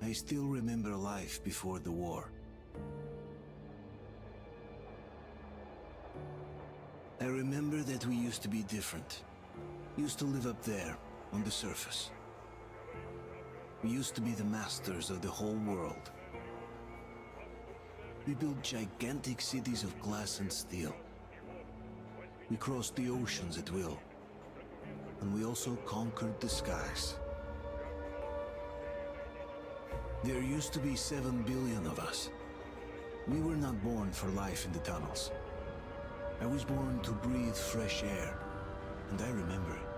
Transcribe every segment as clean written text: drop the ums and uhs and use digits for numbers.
I still remember life before the war. I remember that we used to be different. Used to live up there, on the surface. We used to be the masters of the whole world. We built gigantic cities of glass and steel. We crossed the oceans at will. And we also conquered the skies. There used to be 7 billion of us. We were not born for life in the tunnels. I was born to breathe fresh air, and I remember it.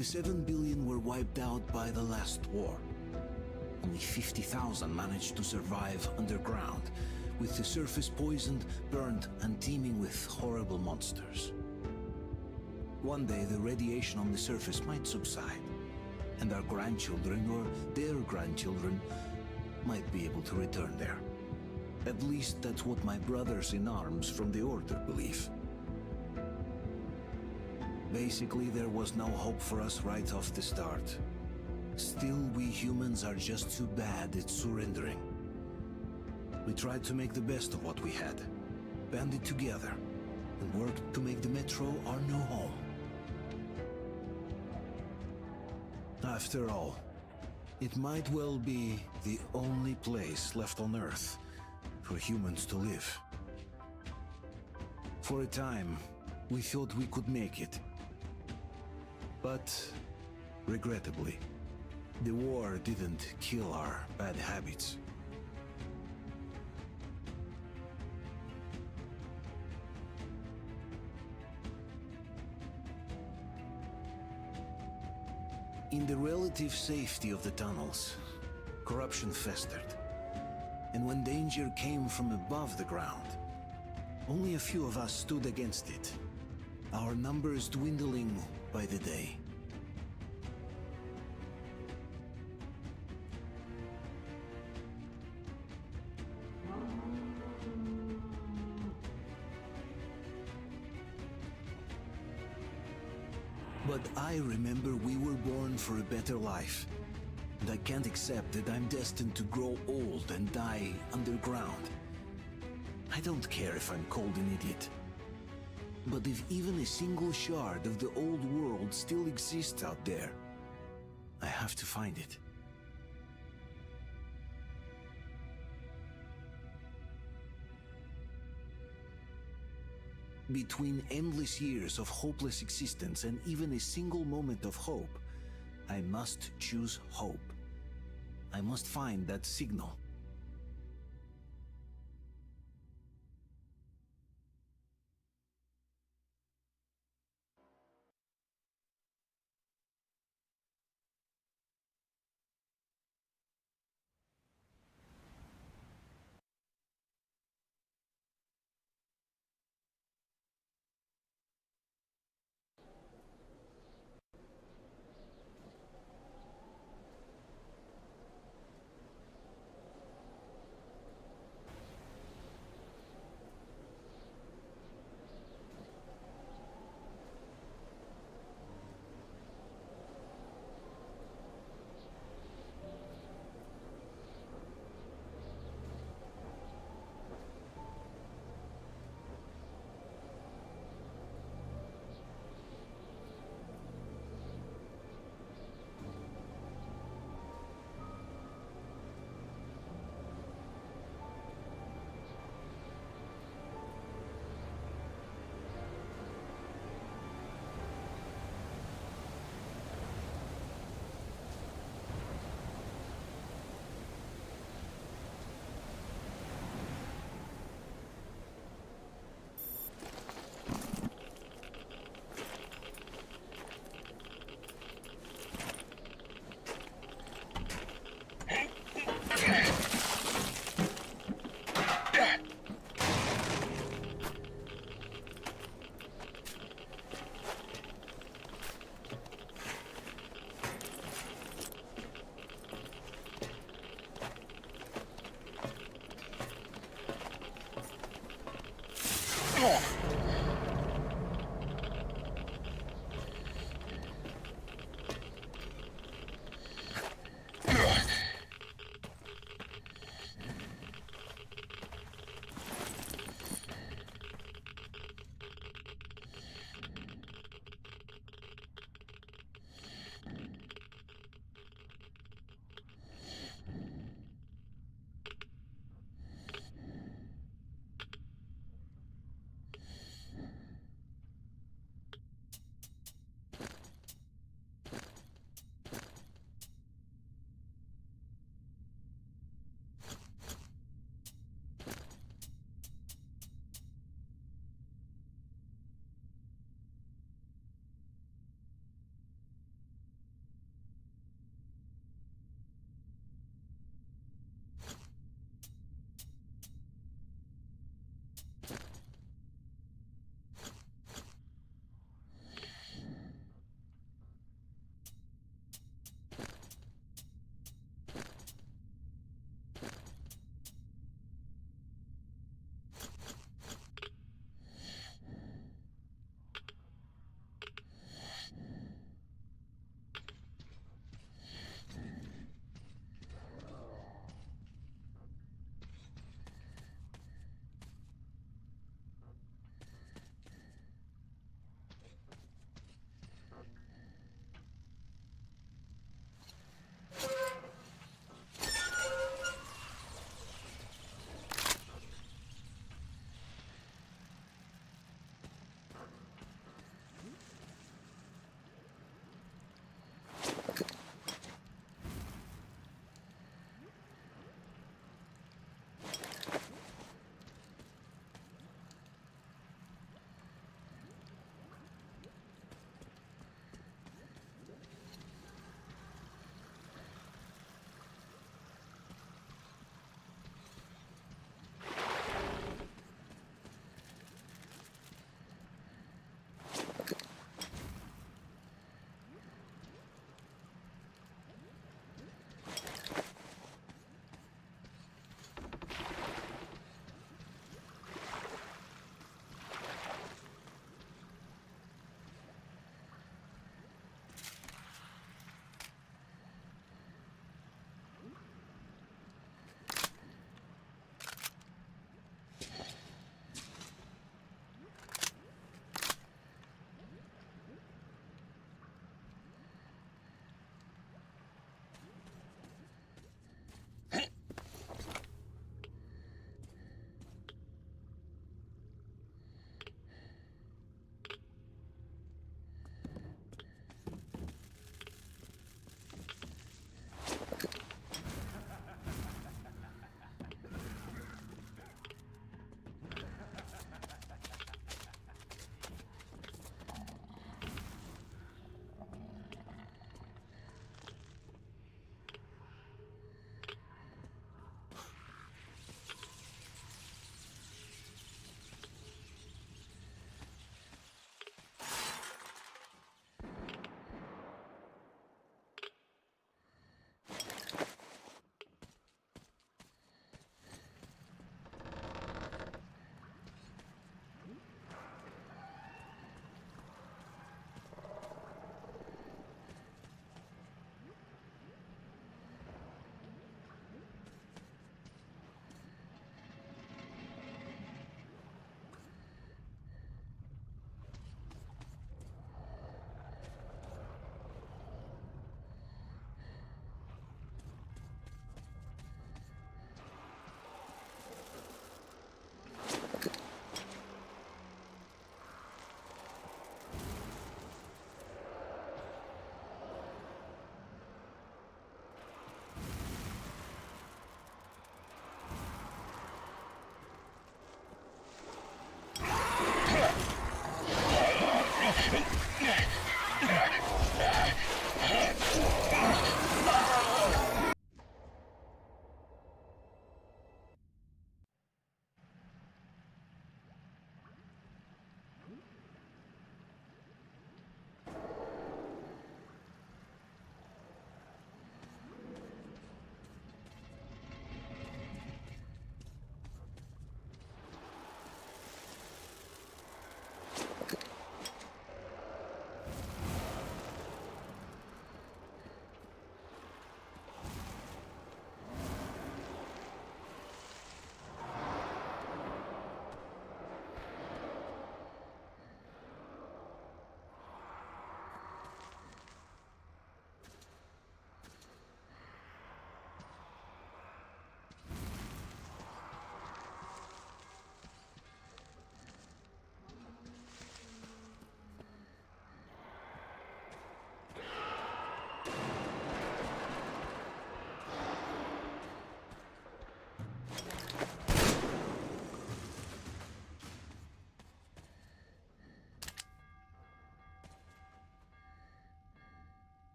The 7 billion were wiped out by the last war. Only 50,000 managed to survive underground, with the surface poisoned, burned, and teeming with horrible monsters. One day the radiation on the surface might subside, and our grandchildren or their grandchildren might be able to return there. At least that's what my brothers in arms from the Order believe. Basically, there was no hope for us right off the start. Still, we humans are just too bad at surrendering. We tried to make the best of what we had, banded together, and worked to make the Metro our new home. After all, it might well be the only place left on Earth for humans to live. For a time, we thought we could make it. But, regrettably, the war didn't kill our bad habits. In the relative safety of the tunnels, corruption festered. And when danger came from above the ground, only a few of us stood against it, our numbers dwindling by the day. But I remember we were born for a better life, and I can't accept that I'm destined to grow old and die underground. I don't care if I'm called an idiot. But if even a single shard of the old world still exists out there, I have to find it. Between endless years of hopeless existence and even a single moment of hope, I must choose hope. I must find that signal.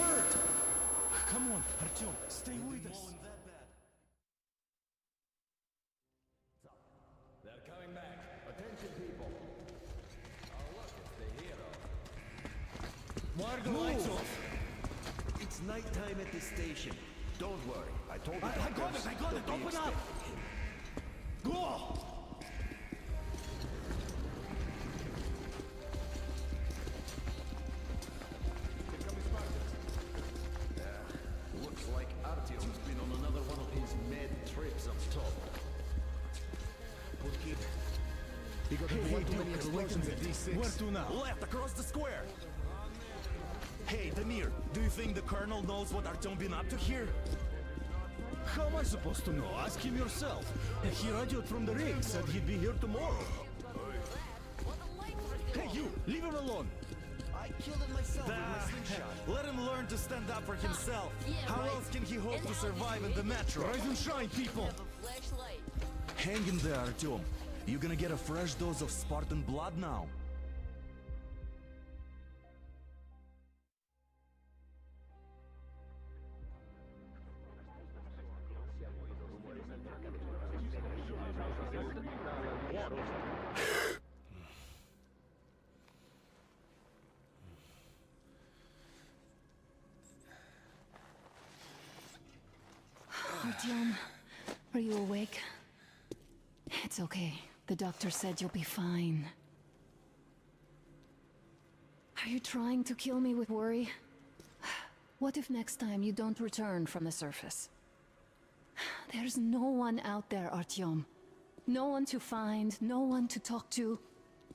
hurt! Come on, Artyom, stay with us. They're coming back. Attention, people. Oh, look, it's the hero. Why are the lights off? It's nighttime at the station. Don't worry, I told you. I got it! Open up! Go! Looks like Artyom's been on another one of his mad trips up top. Hey, Duke, explosions at D6. Where to now? Left, across the square! Hey, Damir, do you think the Colonel knows what Artyom been up to here? How am I supposed to know? Ask him yourself. He radioed from the rig, said he'd be here tomorrow. Hey, you! Leave him alone! I killed him myself with my slingshot. Let him learn to stand up for himself. How else can he hope to survive in the metro? Rise and shine, people! Hang in there, Artyom. You're gonna get a fresh dose of Spartan blood now. Artyom, are you awake? It's okay. The doctor said you'll be fine. Are you trying to kill me with worry? What if next time you don't return from the surface? There's no one out there, Artyom. No one to find, no one to talk to.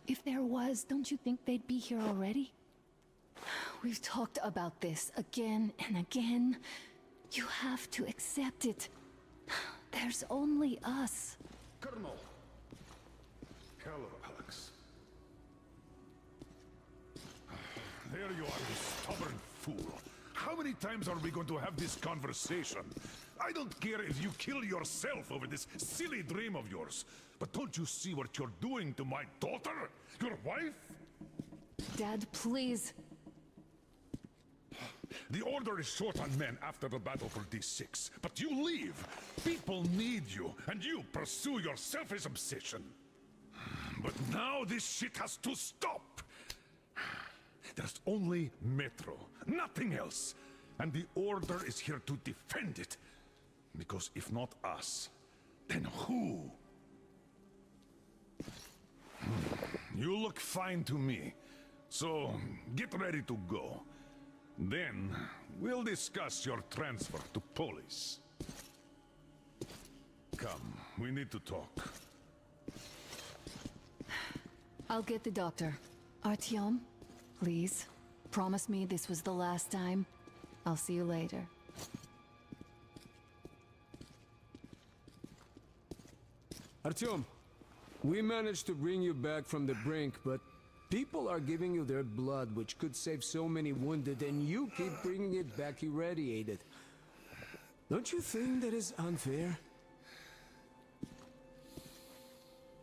If there was, don't you think they'd be here already? We've talked about this again and again. You have to accept it. There's only us. Colonel! Hello, Alex. There you are, you stubborn fool. How many times are we going to have this conversation? I don't care if you kill yourself over this silly dream of yours. But don't you see what you're doing to my daughter? Your wife? Dad, please. The Order is short on men after the battle for D6. But you leave. People need you, and you pursue your selfish obsession. But now this shit has to stop. There's only Metro, nothing else. And the Order is here to defend it. Because if not us, then who? You look fine to me. So, get ready to go. Then, we'll discuss your transfer to police. Come, we need to talk. I'll get the doctor. Artyom, please. Promise me this was the last time. I'll see you later. Artyom, we managed to bring you back from the brink, but people are giving you their blood, which could save so many wounded, and you keep bringing it back irradiated. Don't you think that is unfair?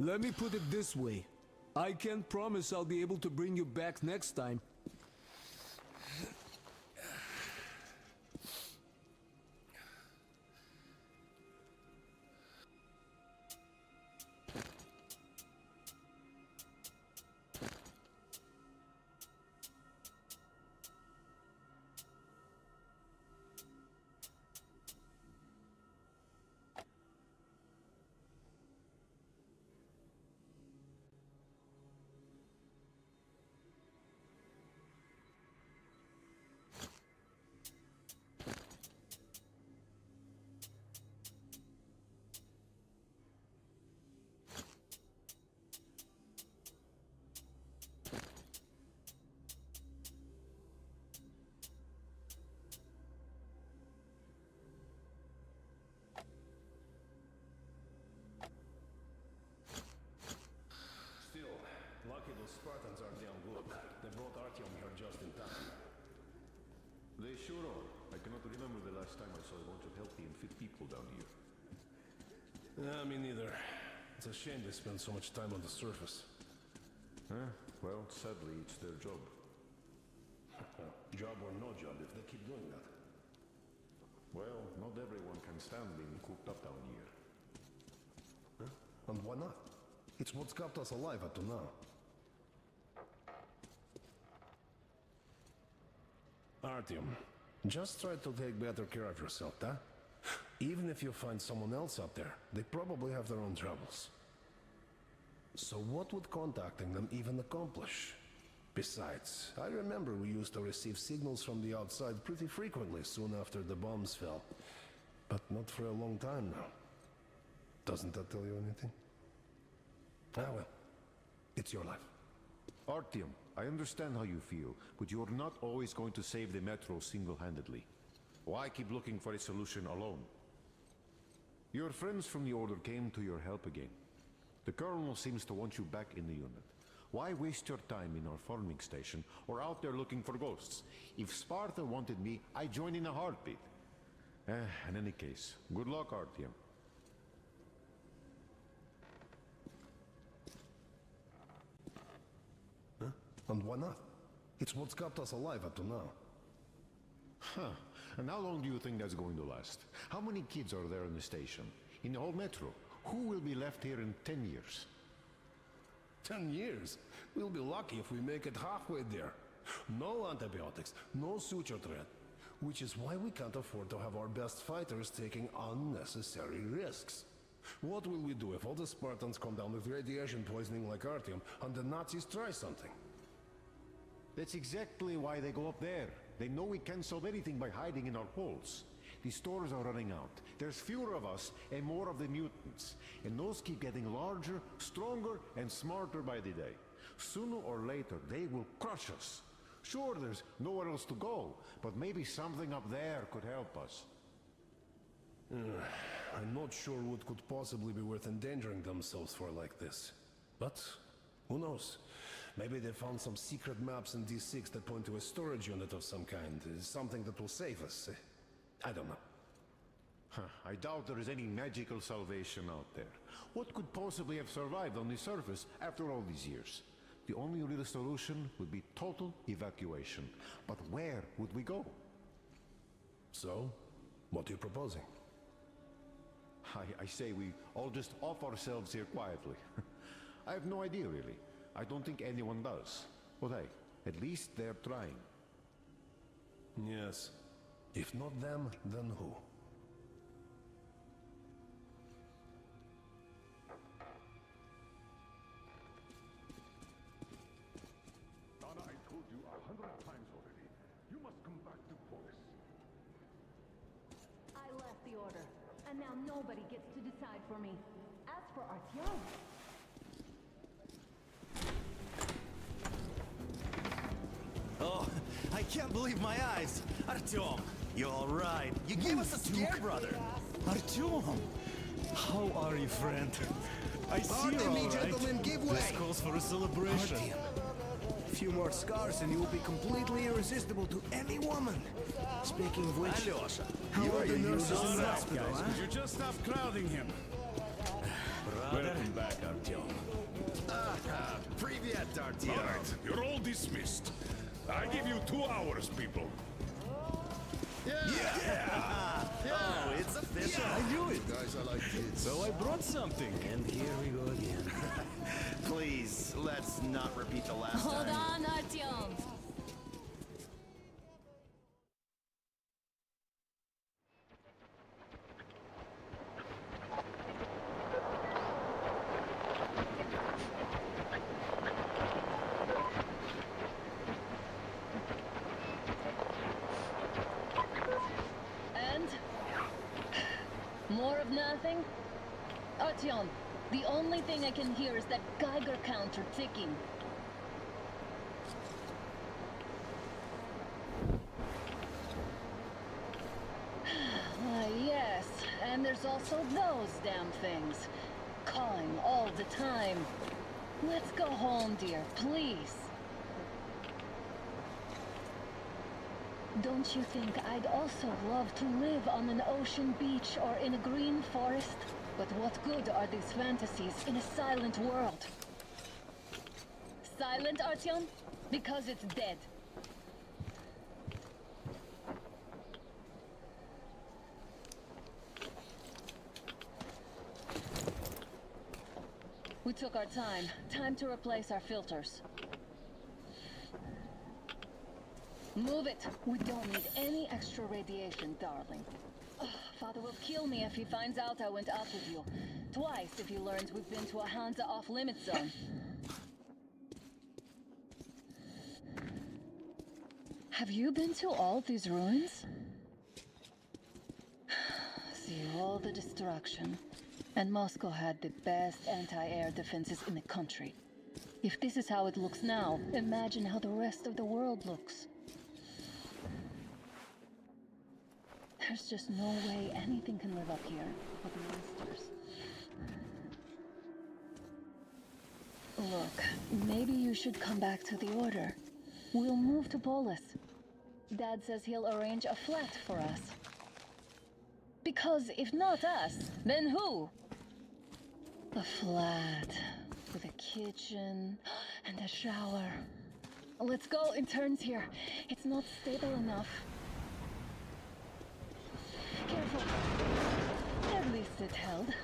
Let me put it this way. I can't promise I'll be able to bring you back next time. Lucky those Spartans are damn good. They brought Artyom here just in time. They sure are. I cannot remember the last time I saw a bunch of healthy and fit people down here. Yeah, me neither. It's a shame they spend so much time on the surface. Well, sadly, it's their job. job or no job if they keep doing that. Well, not everyone can stand being cooped up down here. And why not? It's what's kept us alive up to now. Artyom, just try to take better care of yourself, huh? Even if you find someone else out there, they probably have their own troubles. So what would contacting them even accomplish? Besides, I remember we used to receive signals from the outside pretty frequently soon after the bombs fell. But not for a long time now. Doesn't that tell you anything? Ah well, it's your life. Artyom, I understand how you feel, but you're not always going to save the Metro single-handedly. Why keep looking for a solution alone? Your friends from the Order came to your help again. The Colonel seems to want you back in the unit. Why waste your time in our farming station or out there looking for ghosts? If Sparta wanted me, I'd join in a heartbeat. In any case, good luck, Artyom. And why not? It's what's kept us alive up to now. Huh. And how long do you think that's going to last? How many kids are there in the station? In the whole Metro? Who will be left here in 10 years? 10 years? We'll be lucky if we make it halfway there. No antibiotics, no suture thread. Which is why we can't afford to have our best fighters taking unnecessary risks. What will we do if all the Spartans come down with radiation poisoning like Artyom and the Nazis try something? That's exactly why they go up there. They know we can't solve anything by hiding in our holes. The stores are running out. There's fewer of us and more of the mutants. And those keep getting larger, stronger, and smarter by the day. Sooner or later, they will crush us. Sure, there's nowhere else to go, but maybe something up there could help us. I'm not sure what could possibly be worth endangering themselves for like this. But who knows? Maybe they found some secret maps in D6 that point to a storage unit of some kind. Something that will save us. I don't know. I doubt there is any magical salvation out there. What could possibly have survived on the surface after all these years? The only real solution would be total evacuation. But where would we go? So, what are you proposing? I say we all just off ourselves here quietly. I have no idea, really. I don't think anyone does. But hey, at least they're trying. Yes. If not them, then who? Donna, I told you 100 times already. You must come back to Polis. I left the Order, and now nobody gets to decide for me. As for Artyom... Oh, I can't believe my eyes. Artyom, you all right? You gave us a scare, brother. Artyom, how are you, friend? I see Pardon you're me, all right. gentlemen, give way. This calls for a celebration. A few more scars and you will be completely irresistible to any woman. Speaking of which, Alyosha, how are the nurses All in the right, hospital, guys, huh? would you just stop crowding him? welcome back, Artyom. Привет, Artyom. All right, you're all dismissed. I give you 2 hours, people. Oh, it's official. I knew it. Guys, I like kids. So I brought something. And here we go again. Please, let's not repeat the last Hold time. on, Artyom! And? More of nothing? Artyom, the only thing I can hear is that Geiger counter ticking. Yes, and there's also those damn things. Calling all the time. Let's go home, dear, please. Don't you think I'd also love to live on an ocean beach or in a green forest? But what good are these fantasies in a silent world? Silent, Artyom? Because it's dead. We took our time. Time to replace our filters. Move it. We don't need any extra radiation, darling. Ugh, Father will kill me if he finds out I went out with you. Twice if he learns we've been to a Hansa off-limits zone. Have you been to all these ruins? See all the destruction. And Moscow had the best anti-air defenses in the country. If this is how it looks now, imagine how the rest of the world looks. There's just no way anything can live up here but monsters. Look, maybe you should come back to the Order. We'll move to Polis. Dad says he'll arrange a flat for us. Because if not us, then who? A flat with a kitchen and a shower. Let's go in turns here. It's not stable enough. Careful. At least it held.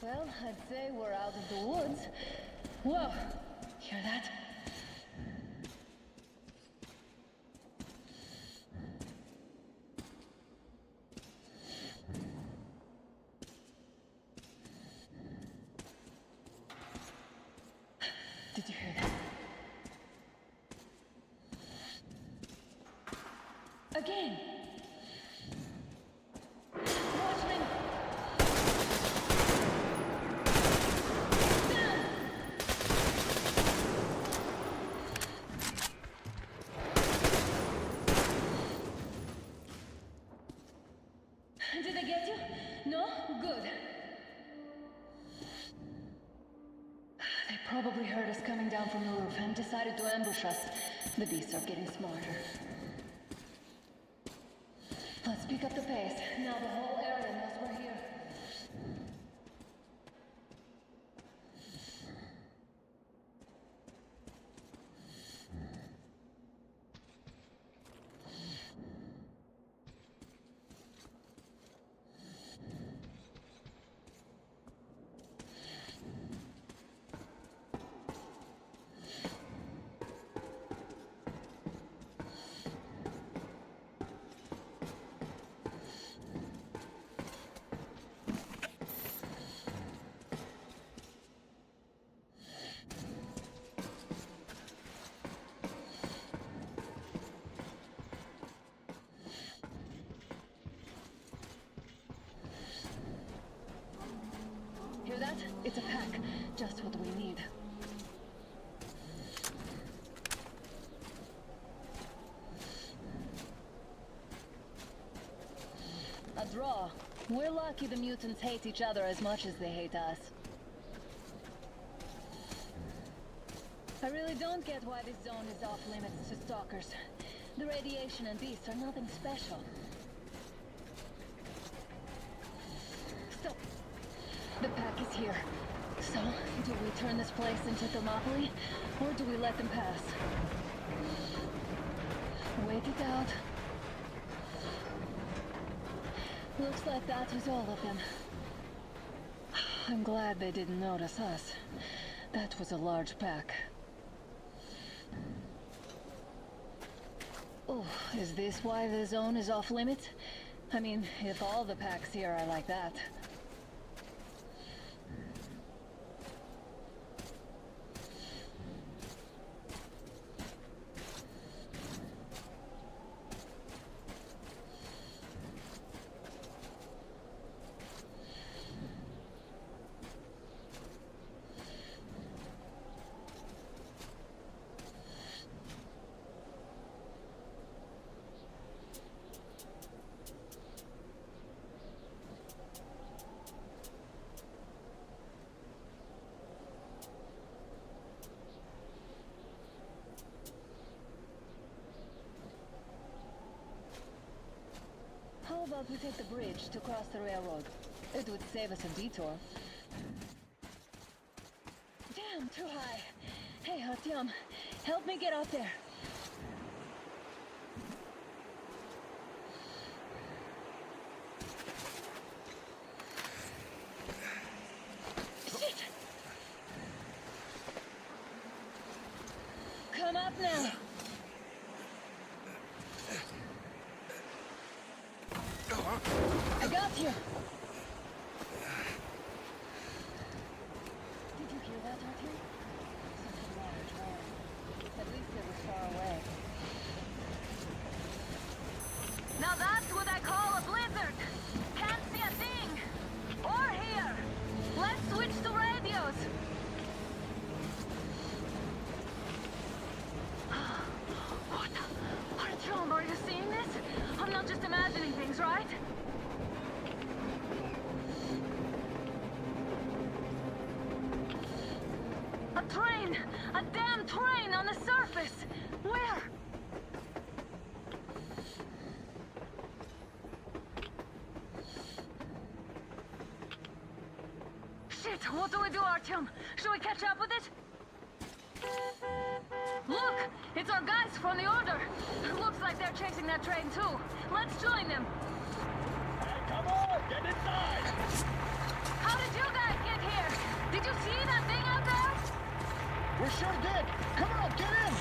Well, I'd say we're out of the woods. Whoa! Hear that? Did you hear that? Again! Watchmen! Down! Did I get you? No? Good. They probably heard us coming down from the roof and decided to ambush us. The beasts are getting smarter. Let's pick up the pace. Now the whole area knows we're here. Hear that? It's a pack. Just what we need. A draw. We're lucky the mutants hate each other as much as they hate us. I really don't get why this zone is off limits to stalkers. The radiation and beasts are nothing special. Stop. The pack is here. So, do we turn this place into Thermopylae, or do we let them pass? Wait it out. Looks like that was all of them. I'm glad they didn't notice us. That was a large pack. Oh, is this why the zone is off limits? I mean, if all the packs here are like that. How about we take the bridge to cross the railroad? It would save us a detour. Damn, too high. Hey, Artyom, help me get out there. Come up now. I got you. Did you hear that, Arthur? Something large roaring. At least it was far away. Now that's what I call a blizzard. Can't see a thing. Or hear. Let's switch to radios. What? Artyom, are you seeing this? I'm not just imagining things, right? A train! A damn train on the surface! Where? Shit! What do we do, Artyom? Should we catch up with it? Look! It's our guys from the Order! Looks like they're chasing that train too. Let's join them! Hey, come on! Get inside! How did you guys get here? Did you see that thing out there? We sure did! Come on, get in!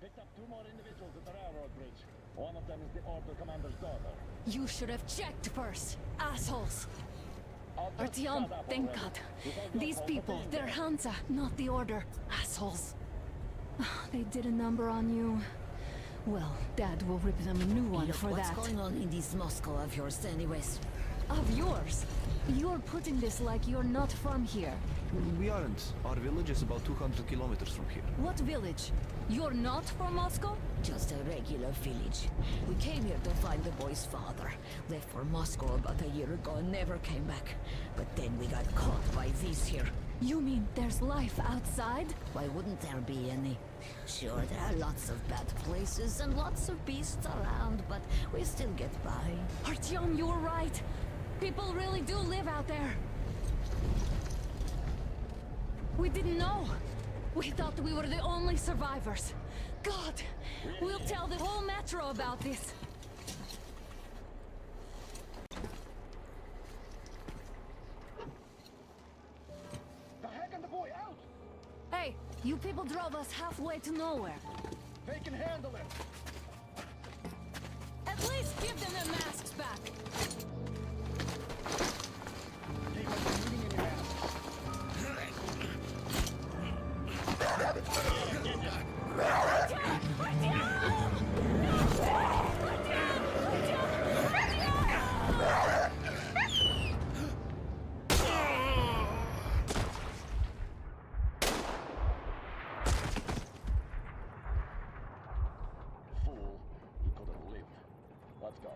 Picked up 2 more individuals at the railroad bridge. One of them is the Order commander's daughter. You should have checked first, assholes! I'll just Artyom, shut up thank already. God. You don't know These all the people, things they're there. Hansa, not the Order. Assholes. They did a number on you. Well, Dad will rip them a new one Look, for what's that. going on in this Moscow of yours anyways? Of yours? You're putting this like you're not from here. We aren't. Our village is about 200 kilometers from here. What village? You're not from Moscow? Just a regular village. We came here to find the boy's father. Left for Moscow about a year ago and never came back. But then we got caught by these here. You mean there's life outside? Why wouldn't there be any? Sure, there are lots of bad places and lots of beasts around, but we still get by. Artyom, you were right. People really do live out there. We didn't know. We thought we were the only survivors. God, we'll tell the whole metro about this. The heck and the boy out! Hey, you people drove us halfway to nowhere. They can handle it! At least give them their masks back. Keep us from eating any masks. Fool, he could have lived. Let's go.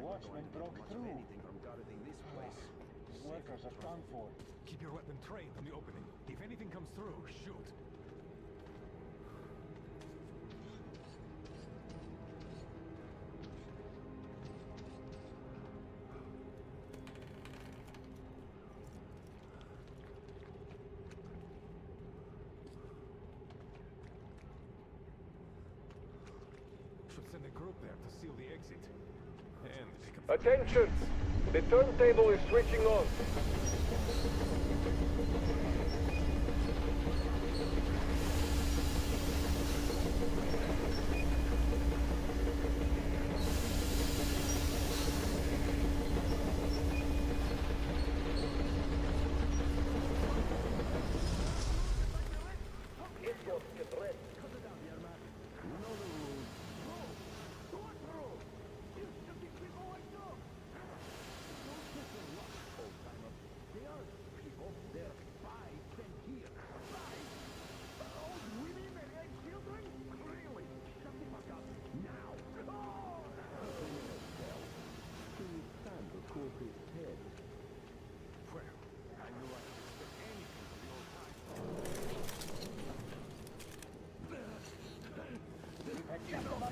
Watchmen broke through. Workers are done for. Keep your weapon trained on the opening. If anything comes through, shoot. Should send a group there to seal the exit. And pick up... Attention! The turntable is switching on.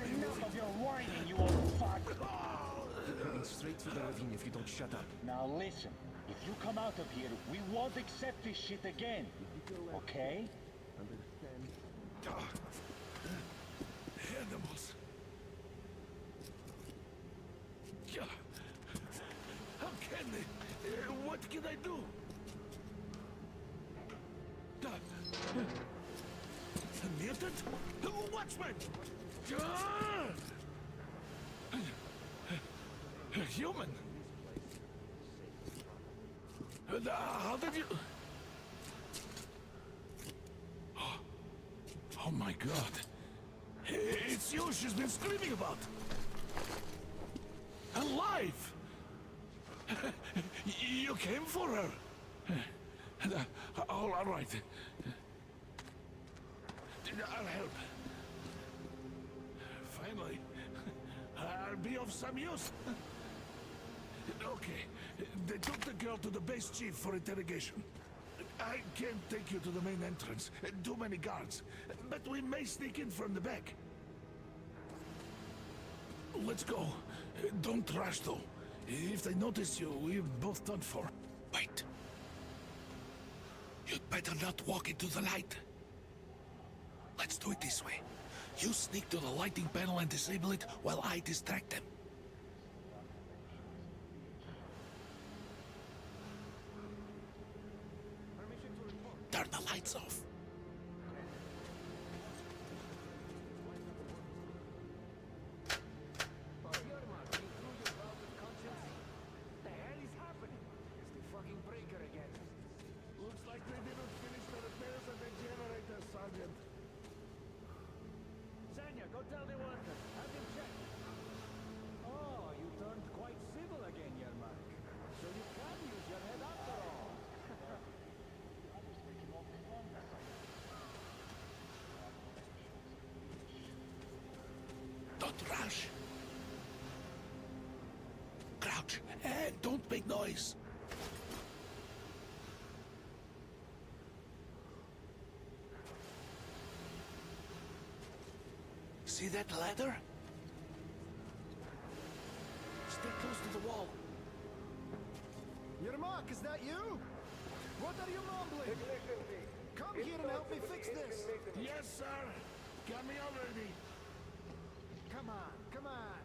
Enough of your whining, you old fuck! You're heading straight to the ravine if you don't shut up. Now listen, if you come out of here, we won't accept this shit again. Okay? Animals. Yeah. How can they? What can I do? A mutant? Watchman! A human? How did you... Oh my god. It's you she's been screaming about. Alive! You came for her. All right. I'll help. Finally, I'll be of some use. Okay, they took the girl to the base chief for interrogation. I can't take you to the main entrance. Too many guards. But we may sneak in from the back. Let's go. Don't rush, though. If they notice you, we're both done for. Wait. You'd better not walk into the light. Let's do it this way. You sneak to the lighting panel and disable it while I distract them. Turn the lights off. Go tell the workers. Have them check. Oh, you turned quite civil again, Yermak. So you can use your head after all. Don't rush. Crouch and don't make noise. See that ladder? Stay close to the wall. Yermak, is that you? What are you mumbling? Come here and help me fix this. Yes, sir. Got me already. Come on, come on.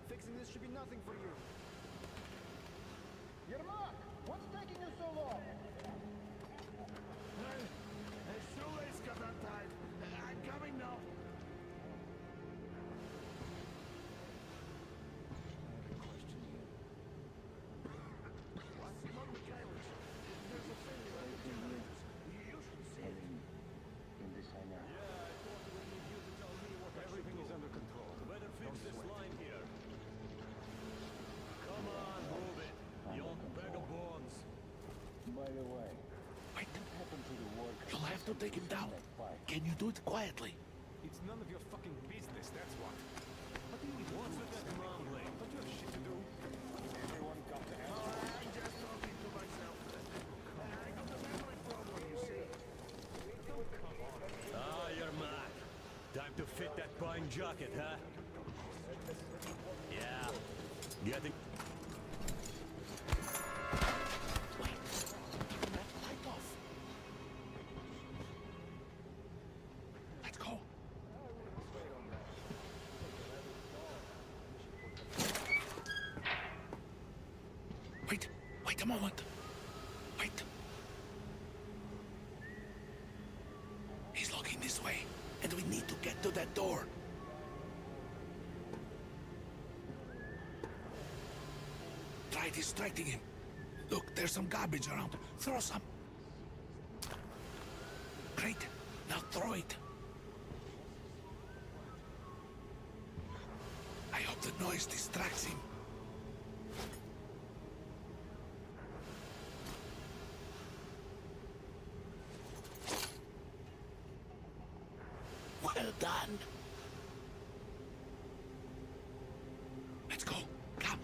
Fixing this should be nothing for you. Yermak, what's taking you so long? A shoelace got untied. I'm coming now. Everything is under control. Better fix this line here. Come on, move it. Young vagabonds. By the way, Wait. what happened to the workers? You'll have to take him down. Can you do it quietly? It's none of your fucking business, that's what. What's with that mumbling? Don't you have shit to do? Time to fit that pine jacket, huh? Yeah. Getting... Light off. Let's go. Wait a moment. Wait. He's looking this way, and we need to get to that door. Try distracting him. Look, there's some garbage around. Throw some. Great. Now throw it. I hope the noise distracts him. Well done. Let's go. Come.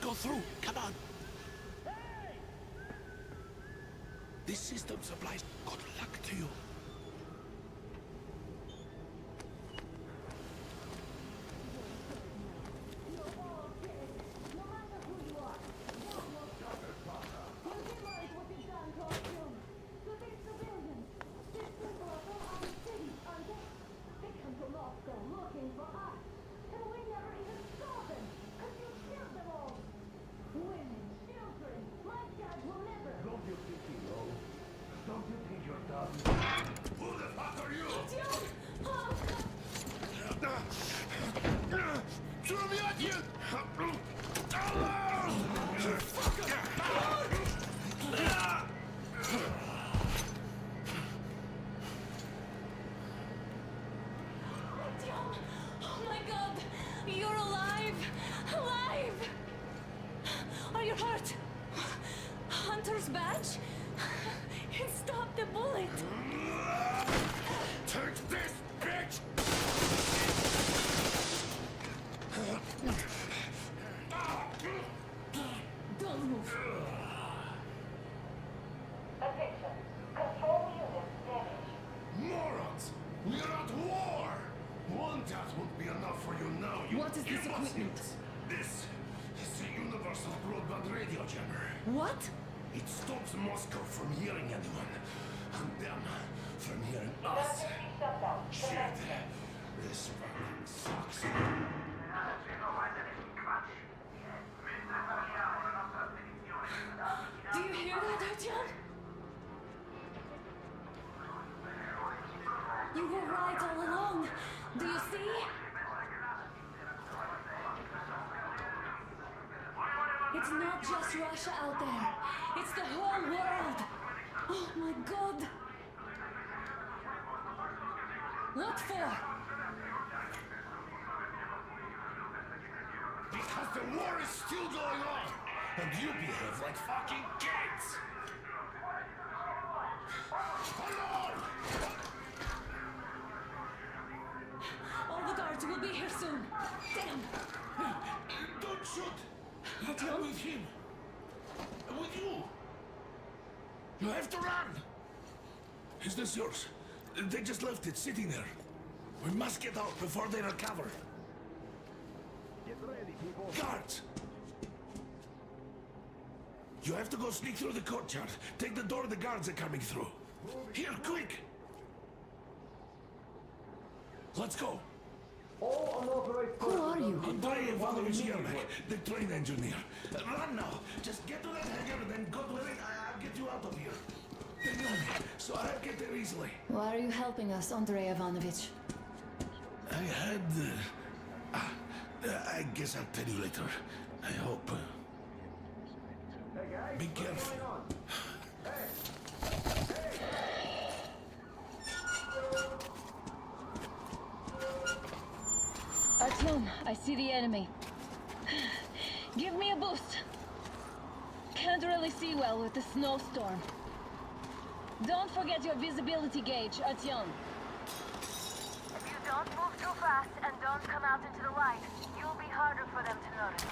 Go through. Come on. This system supplies good luck to you. Oh my god! You're alive! Alive! Are you hurt? Hunter's badge? It stopped the bullet! Take this, bitch! Don't move! Attention. Control unit damaged. Morons! We are at war! One death won't be enough for you now, you What is this idiots. equipment? This is the Universal Broadband Radio Jammer. What? It stops Moscow from hearing anyone, and them from hearing us. Shit. This fucking sucks. Do you hear that, Artyom? You were right all along. Do you see? It's not just Russia out there. It's the whole world. Oh my god. What for? Because the war is still going on, and you behave like fucking kids! Hold on! All the guards will be here soon. Damn. Don't shoot! Artyom? I'm with him. With you. You have to run. Is this yours? They just left it sitting there. We must get out before they recover. Get ready, people. Guards! You have to go sneak through the courtyard. Take the door the guards are coming through. Here, quick! Let's go. All unauthorized Who are you? Andrei Ivanovich Yermak, the train engineer. Run now. Just get to that hangar, then go to it. I'll get you out of here. They know me, so I'll get there easily. Why are you helping us, Andrei Ivanovich? I had... I guess I'll tell you later. I hope. Hey guys, Be what's careful. going on? Artyom, I see the enemy. Give me a boost. Can't really see well with the snowstorm. Don't forget your visibility gauge, Artyom. If you don't move too fast and don't come out into the light, you'll be harder for them to notice.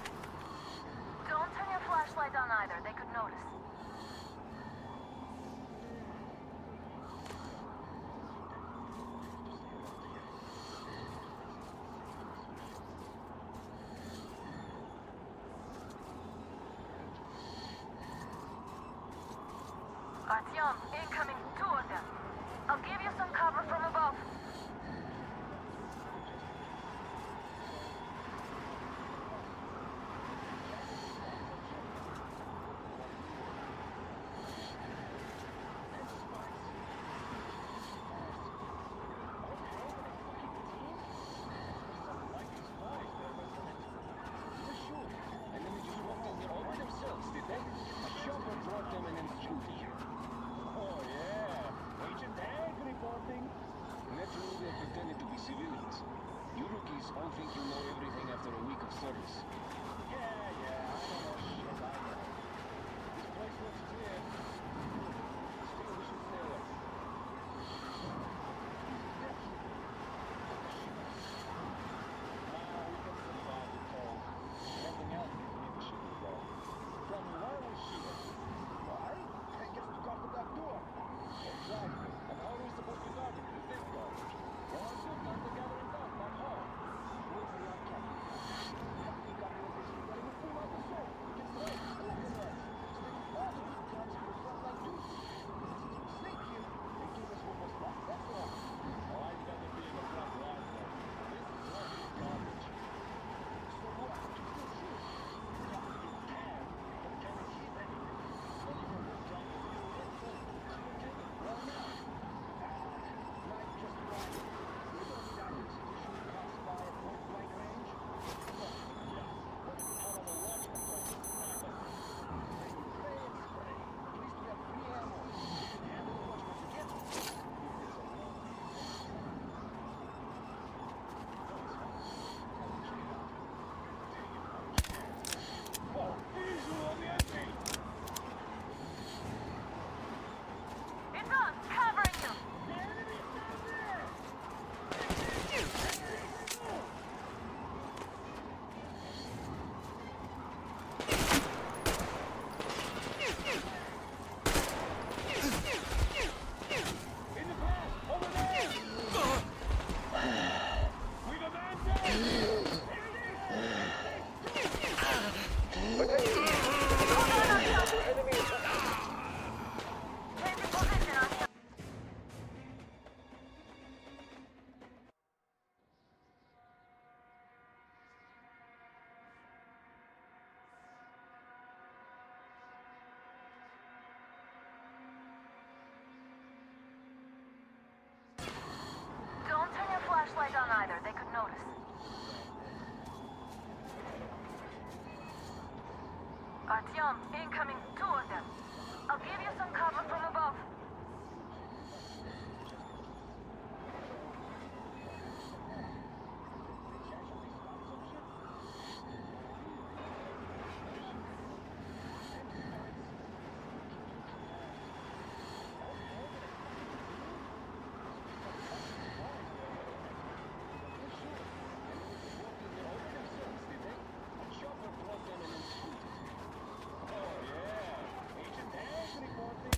Don't turn your flashlight on either, they could notice. Artyom, incoming, 2 of them. I'll give you some cover from above. Naturally, they're pretending to be civilians. You rookies all think you know everything after a week of service. Yeah, I don't know shit, I know. This place looks clear. Still, we should stay away. Now we can survive the cold. Nothing else can make the ship go. Tell me, why are we shooting? Why? I guess to guard the back door. Exactly. And how are we supposed to guard it with this guard? Well, our two guns are gathering dust back home. Wait for your captain. We got the location ready to pull out the sword. We can stay. Organize. Stick all of these guns in the front line duty. Stay here and give us one more spot. That's all. Oh, I'd better be in the front line though. This place is garbage. So what? Still shoot. Captain, you can, but can it hit anything? Well, you can move down the middle and pull. Okay, well now. Night just right. We don't need our institution to pass by at point blank range. No, yeah. But how about a watchman practice? Spray and spray. At least we have free ammo. We can handle the watchman's again. If it's a long whoa, easy on the empty! It's on! Covering you! The enemy's down there! In the path! Over there! We've a man down! There it is! Changing position, Artyom. Don't turn your flashlight on either. They could notice. Artyom, incoming, 2 of them. I'll give you some cover from above. Chopper brought them in and shoot. Oh yeah, Agent Ash reporting.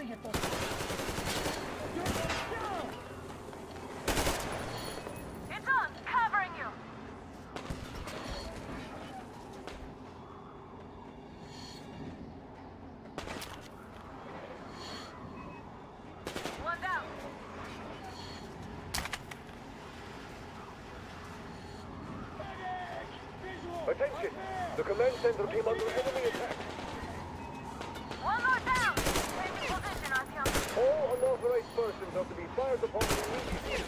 It's on! Covering you! One down! Attention! The command center came under enemy attack. One more down! Taking position, Artyom. All unauthorized persons are to be fired upon immediately.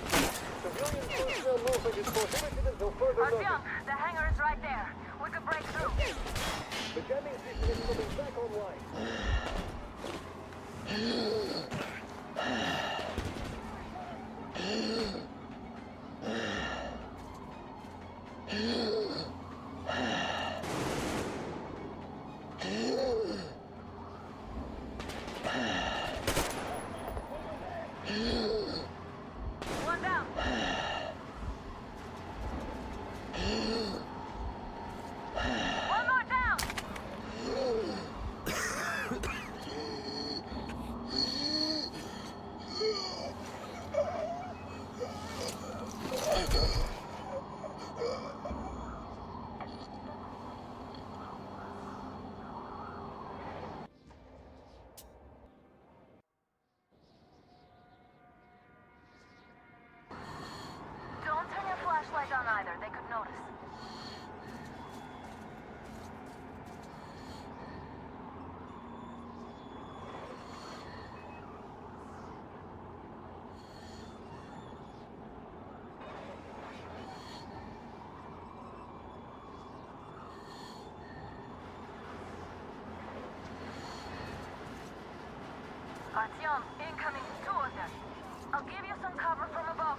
Civilian personnel movement is prohibited until further notice. Artyom, the hangar is right there. We could break through. The jamming system is coming back online. One down! One more down! Don't turn your flashlight on either. They could notice. Artyom, incoming. Two of them. I'll give you some cover from above.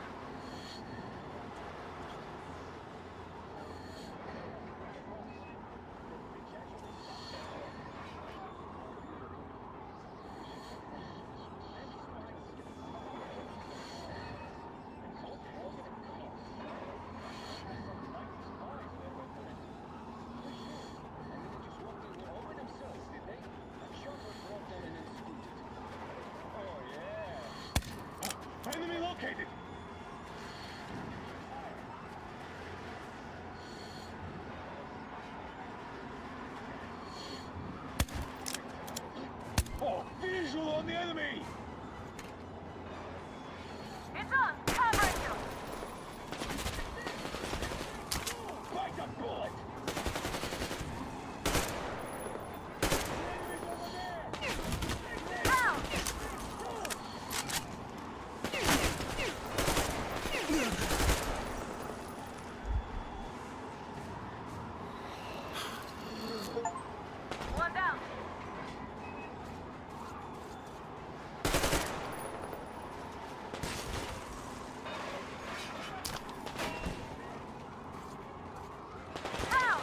Enemy located! Oh, visual on the enemy! It's on! Covering you! Bite the bullet! Down! One down! Down!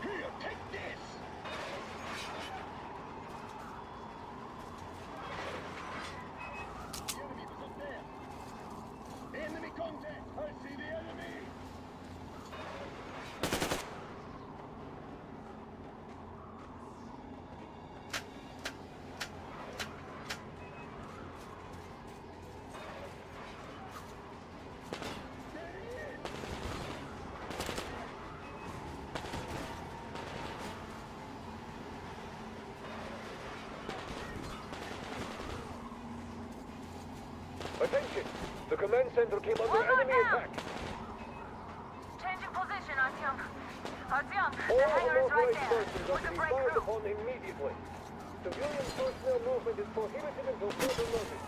Here, take this! The enemy was up there! Enemy contact! I see the enemy! Attention! The command center came under One more enemy down. attack. Changing position, Artyom. Artyom, All the hangar is right unauthorized there. persons We are to can be break fired through. upon immediately. Civilian personnel movement is prohibited until further notice.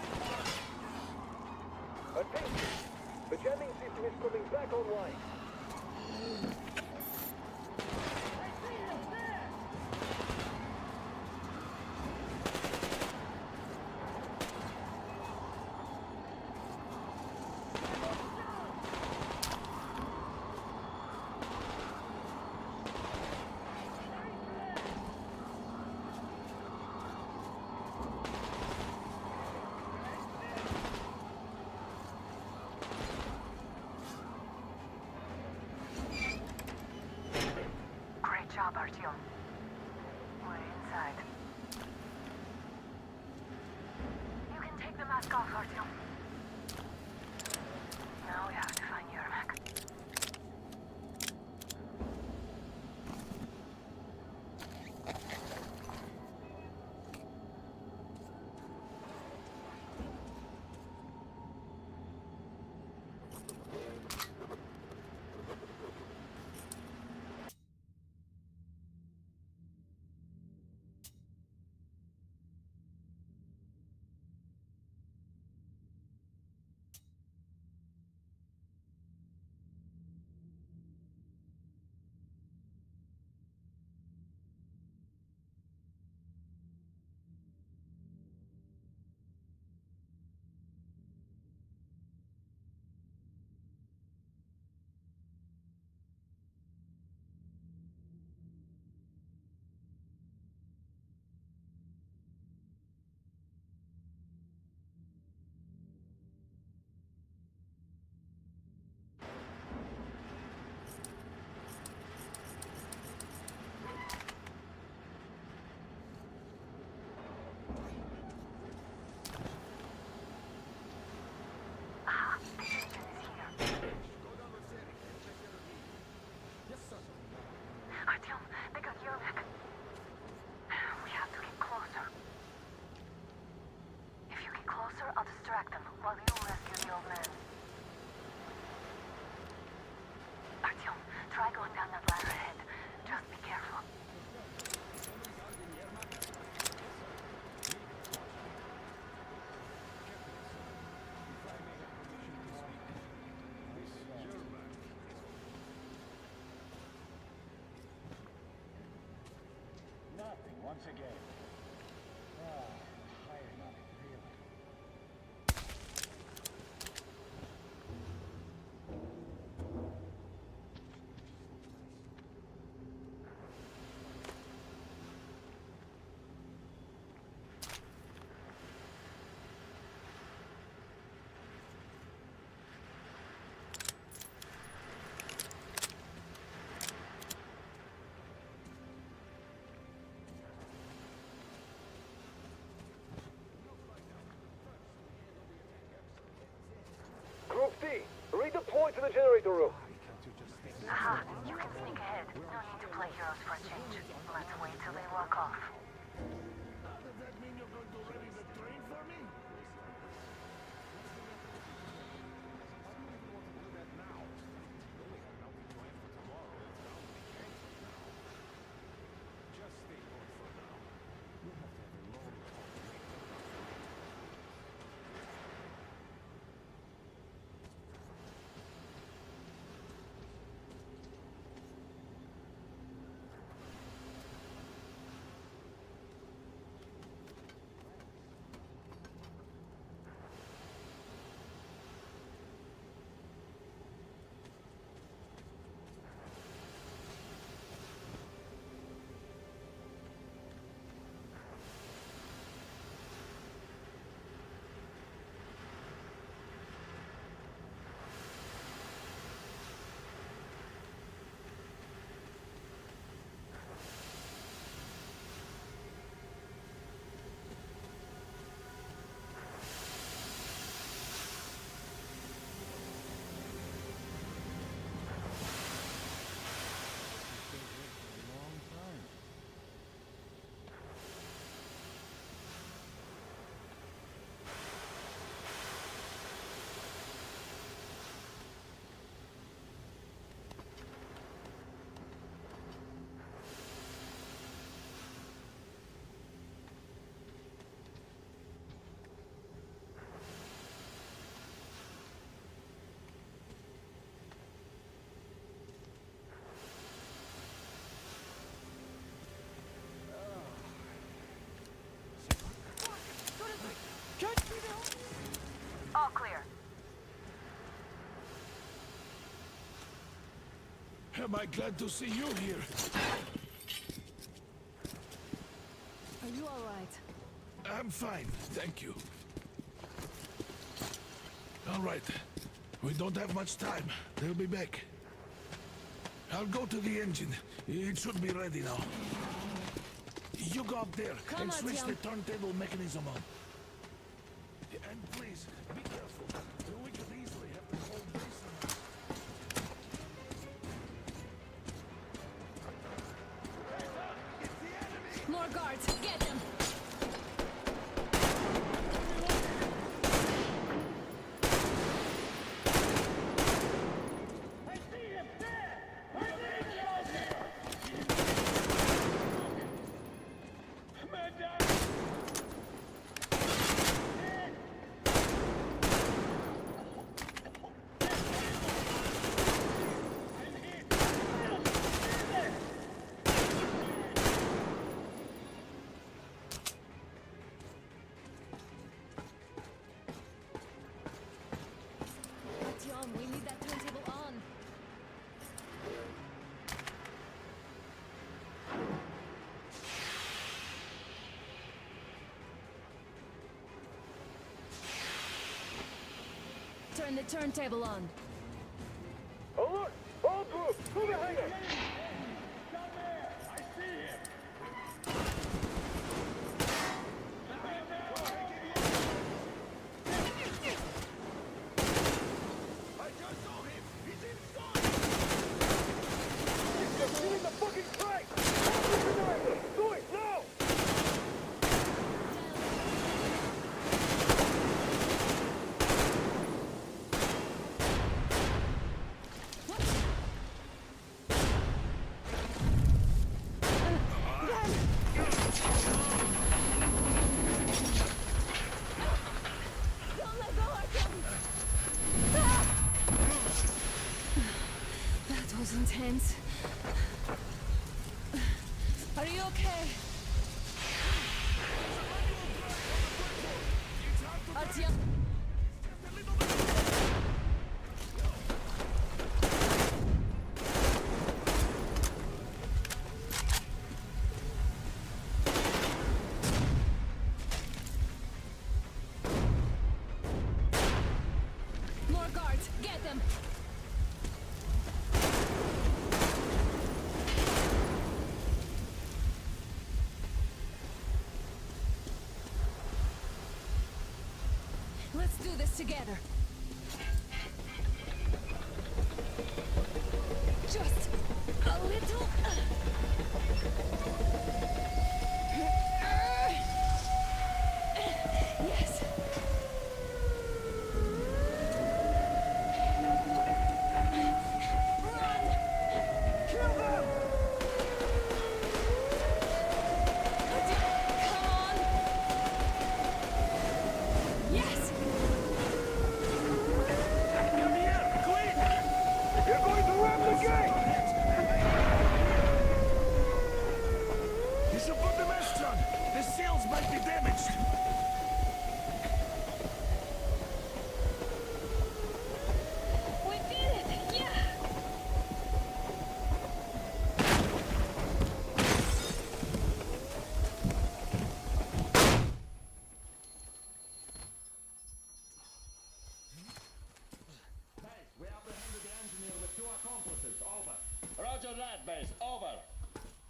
Attention! The jamming system is coming back online. position while you rescue the old man. Artyom, try going down that ladder ahead. Just be careful. Nothing, once again. Ah, tired of it, really. Group D, redeploy to the generator room. Aha, you can sneak ahead. No need to play heroes for a change. Let's wait till they walk off. Does that mean you're going to ready the train for me? All clear. Am I glad to see you here? Are you all right? I'm fine, thank you. All right. We don't have much time. They'll be back. I'll go to the engine. It should be ready now. You go up there and switch the turntable mechanism on. And please, be careful. We could easily have the whole base on us. More guards! Get them! We need that turntable on. Turn the turntable on. Alert! All groups, to the hangar! Down there! I see him! I just saw him! He's inside! Just shoot the fucking train! Do it, now! Prince. Are you okay? Artyom. More guards, get them! Let's do this together. Just a little. Yes. Run! Kill them! Come on! Yes! Come here, quick! You're going to ram the gate! You should put the mast on. The sails might be damaged. We did it! Yeah! We apprehended the engineer with 2 accomplices. Over. Roger that, base. Over.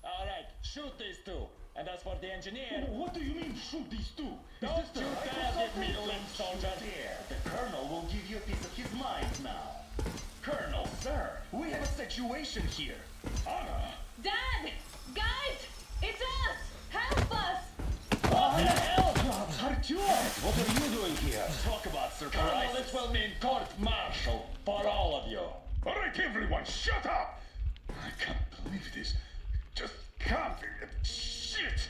All right, shoot these 2. And as for the engineer... What do you mean, shoot these 2? Don't you dare give me lip, soldier! The Colonel will give you a piece of his mind now. Colonel, sir, we have a situation here. Anna! Dad! Guys! It's us! Help us! What the hell? Artyom! What are you doing here? Talk about Colonel, surprise. this will mean court-martial for all of you. All right, everyone, shut up! I can't believe this. Just can't. Shit!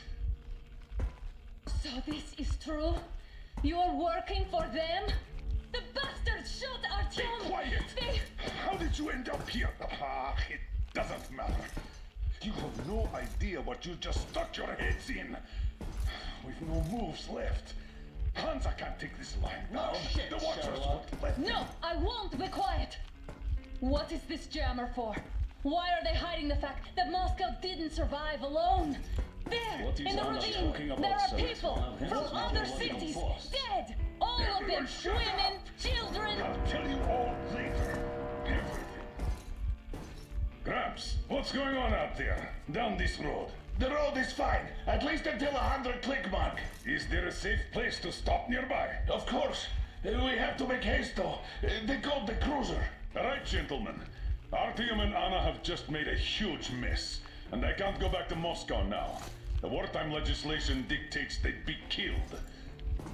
So this is true? You're working for them? The bastards shot Be Artyom! quiet! They... How did you end up here? It doesn't matter. You have no idea what you just stuck your heads in. We've no moves left. Hansa can't take this line. No shit, The Watchers Sherlock. won't let No, I won't be quiet! What is this jammer for? Why are they hiding the fact that Moscow didn't survive alone? There, What is in the Anna ravine, talking about, there are sir? people It's from not other what we cities, enforced. dead! All of them, Everyone shut women, children! I'll tell you all later. Everything. Gramps, what's going on out there? Down this road? The road is fine, at least until 100 click mark. Is there a safe place to stop nearby? Of course. We have to make haste though. They called the cruiser. All right, gentlemen. Artyom and Anna have just made a huge mess, and I can't go back to Moscow now. The wartime legislation dictates they be killed.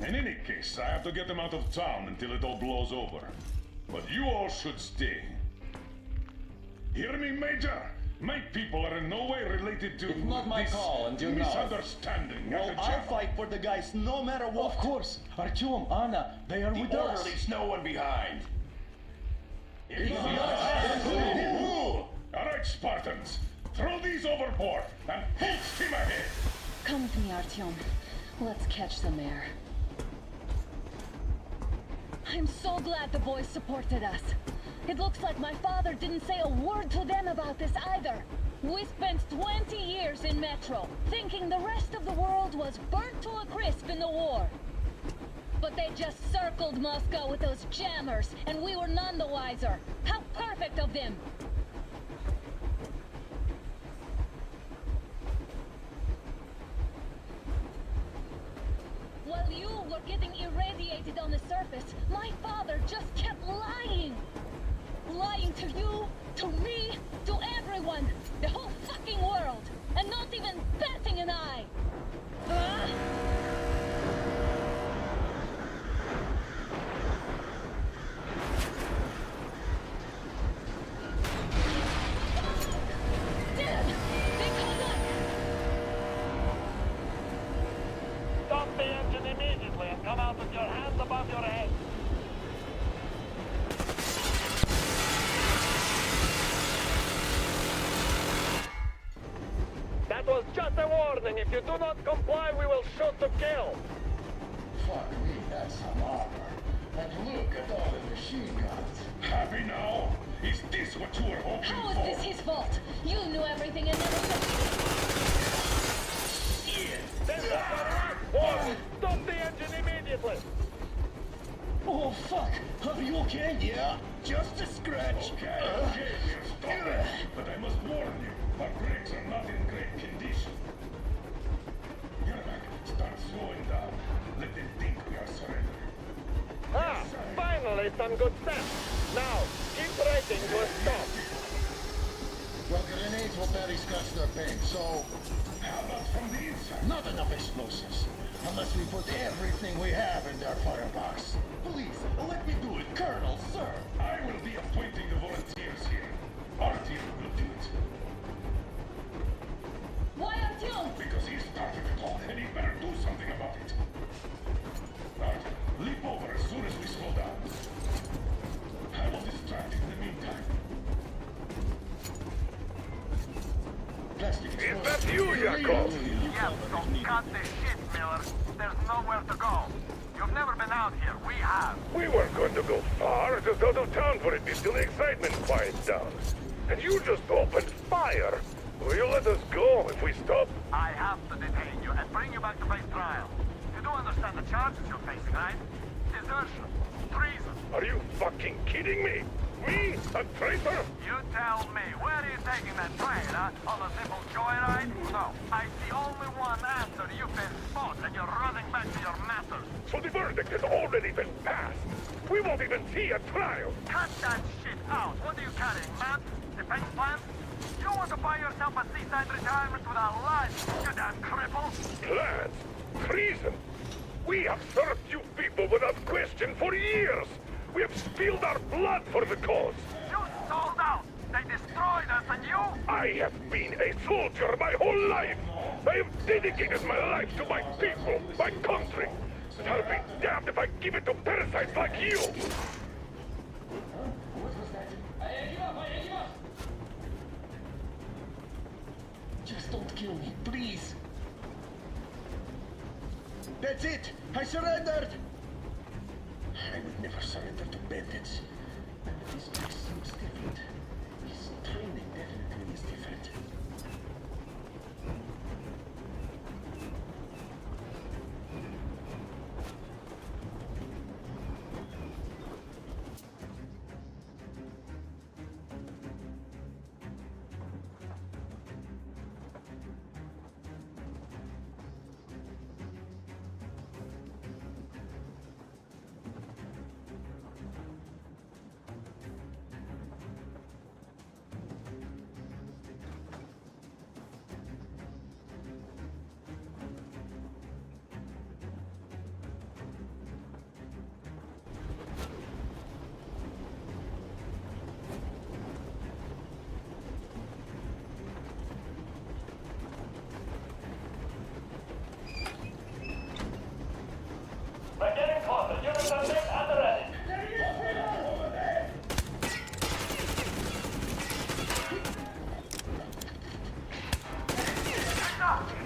In any case, I have to get them out of town until it all blows over. But you all should stay. Hear me, Major? My people are in no way related to It's not my this call, and you know it. misunderstanding. Well, at the I'll general. fight for the guys no matter what. Of course, Artyom, Anna, they are with The us. orderlies, no one behind. All right, Spartans. Throw these overboard and full steam ahead. Come with me, Artyom. Let's catch some air. I'm so glad the boys supported us. It looks like my father didn't say a word to them about this either. We spent 20 years in Metro, thinking the rest of the world was burnt to a crisp in the war. But they just circled Moscow with those jammers, and we were none the wiser. How perfect of them! While you were getting irradiated on the surface, my father just kept lying. Lying to you, to me, to everyone, the whole fucking world, and not even batting an eye. Dad, they caught us! Stop the engine immediately and come out with your hands above your head. Just a warning, if you do not comply, we will shoot to kill. Fuck me, that's some armor. And look at all the machine guns. Happy now? Is this what you were hoping How for? is this his fault? You knew everything and never said Then the last warning! Stop the engine immediately! Oh, fuck! Are you okay? Yeah, just a scratch. Okay, we'll stop it. But I must warn you, our brakes are not in great condition. Yermak, start slowing down. Let them think we are surrendering. Ah, finally some good sense. Now, keep braking to a stop. Well, grenades will barely scratch their paint, so... How about from the inside? Not enough explosives. Unless we put everything we have in their firebox. Please, let me do it, Colonel, sir. I will be appointing the volunteers here. Artyom will do it. Why Artyom? Because he started it all, and he better do something about it. Artyom, leap over as soon as we slow down. I will distract him in the meantime. Plastic Is that you, Yakov? Yep, so cut the shit, Miller. There's nowhere to go. You've never been out here. We have. We weren't going to go far, just out of town for a bit till the excitement quiets down. And you just opened fire. Will you let us go if we stop? I have to detain you and bring you back to face trial. You do understand the charges you're facing, right? Desertion. Treason. Are you fucking kidding me? Me? A traitor? You tell me. Where are you taking that train, huh? On a simple joyride? No. I see only one answer. You've been spotted and you're running back to your masters. So the verdict has already been passed. We won't even see a trial. Cut that shit out. What are you carrying, man? Defense plans? You want to buy yourself a seaside retirement without life, you damn cripple? Plans? Treason? We have served you people without question for years. We have spilled our blood for the cause. You sold out. They destroyed us and you? I have been a soldier my whole life. I have dedicated my life to my people, my country. And I'll be damned if I give it to parasites like you. Just don't kill me, please. That's it! I surrendered! I would never surrender to bandits. But this place seems different. His training definitely is different. We're getting closer. Units are set at the ready.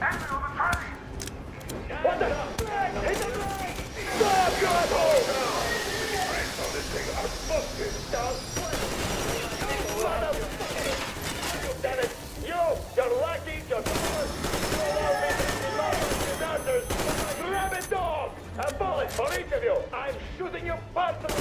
Exit on the train! What the? Hit the brake! Stop, you asshole! The brakes on this thing are busted. You've done it! You're lucky, you're grab it, dog! A bullet for each of you! I'm shooting you personally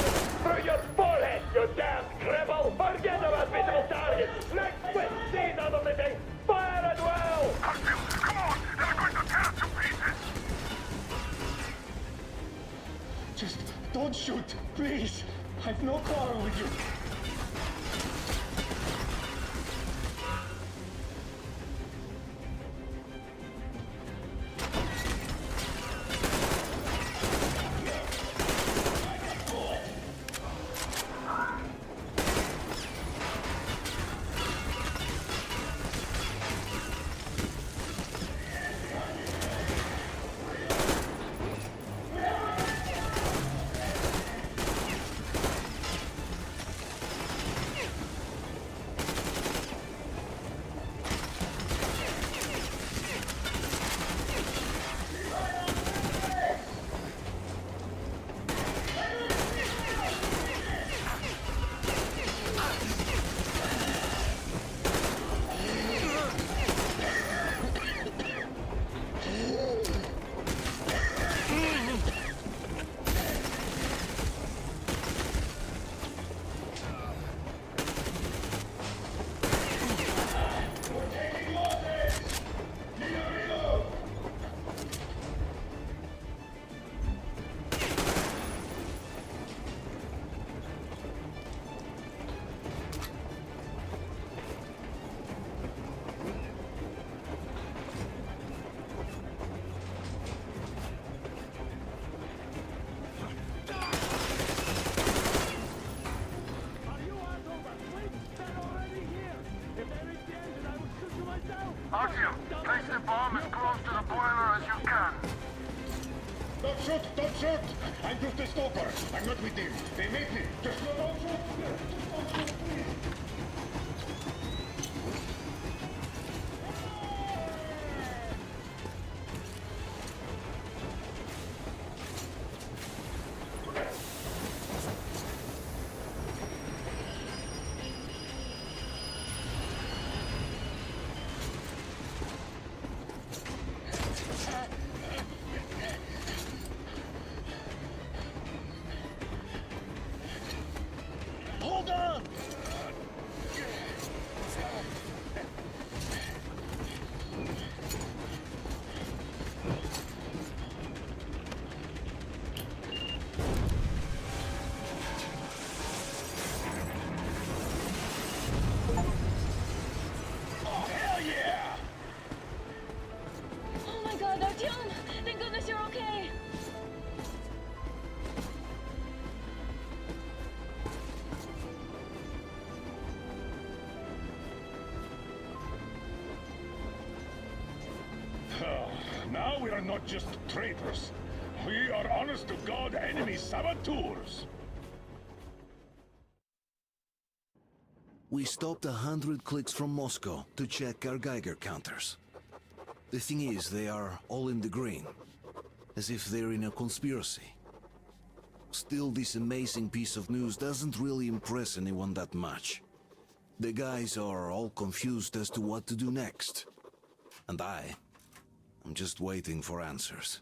through your forehead, you damn cripple! Forget about visible targets! Let's quit these out of the thing! Fire at will! Come on! They're going to tear us to pieces! Just don't shoot, please! I've no quarrel with you. shoot! Don't shoot! I'm just a stalker. I'm not with him. They made me. Just don't shoot! Don't shoot, please! Hold on! Hell yeah! Oh my god, Artyom! Thank goodness you're okay! Now we are not just traitors. We are honest-to-God enemy saboteurs. We stopped 100 clicks from Moscow to check our Geiger counters. The thing is, they are all in the green, as if they're in a conspiracy. Still, this amazing piece of news doesn't really impress anyone that much. The guys are all confused as to what to do next. And I'm just waiting for answers.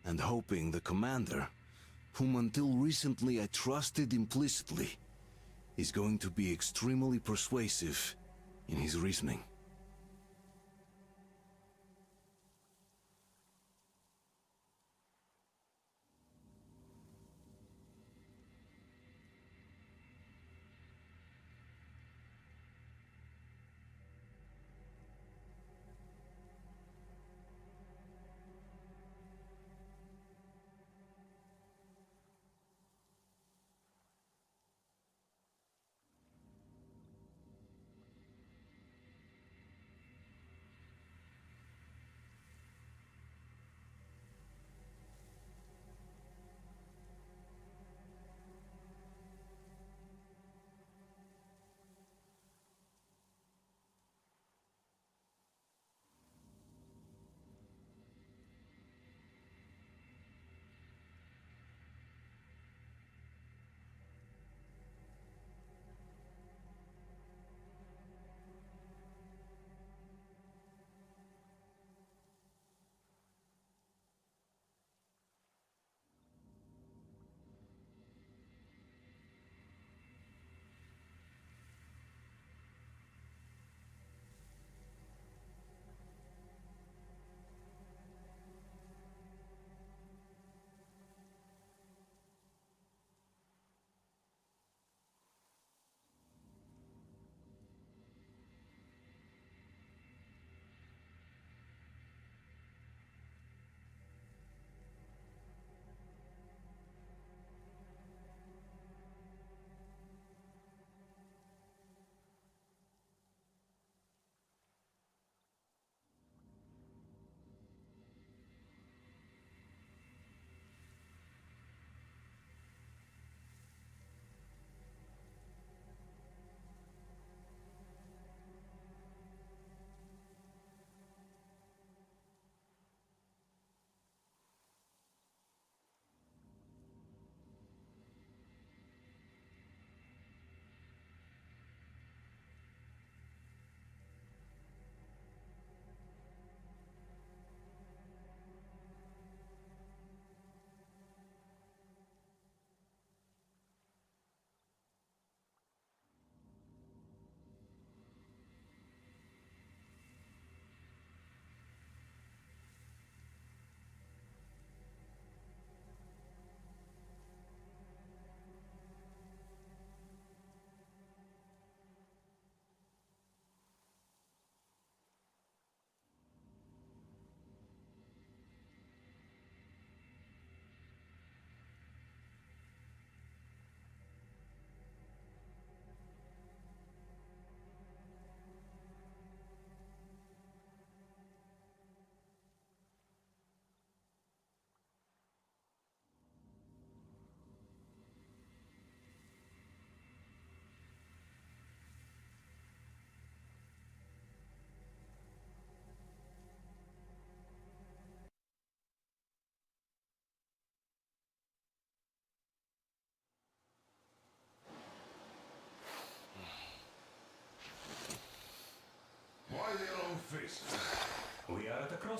And hoping the commander, whom until recently I trusted implicitly, is going to be extremely persuasive in his reasoning.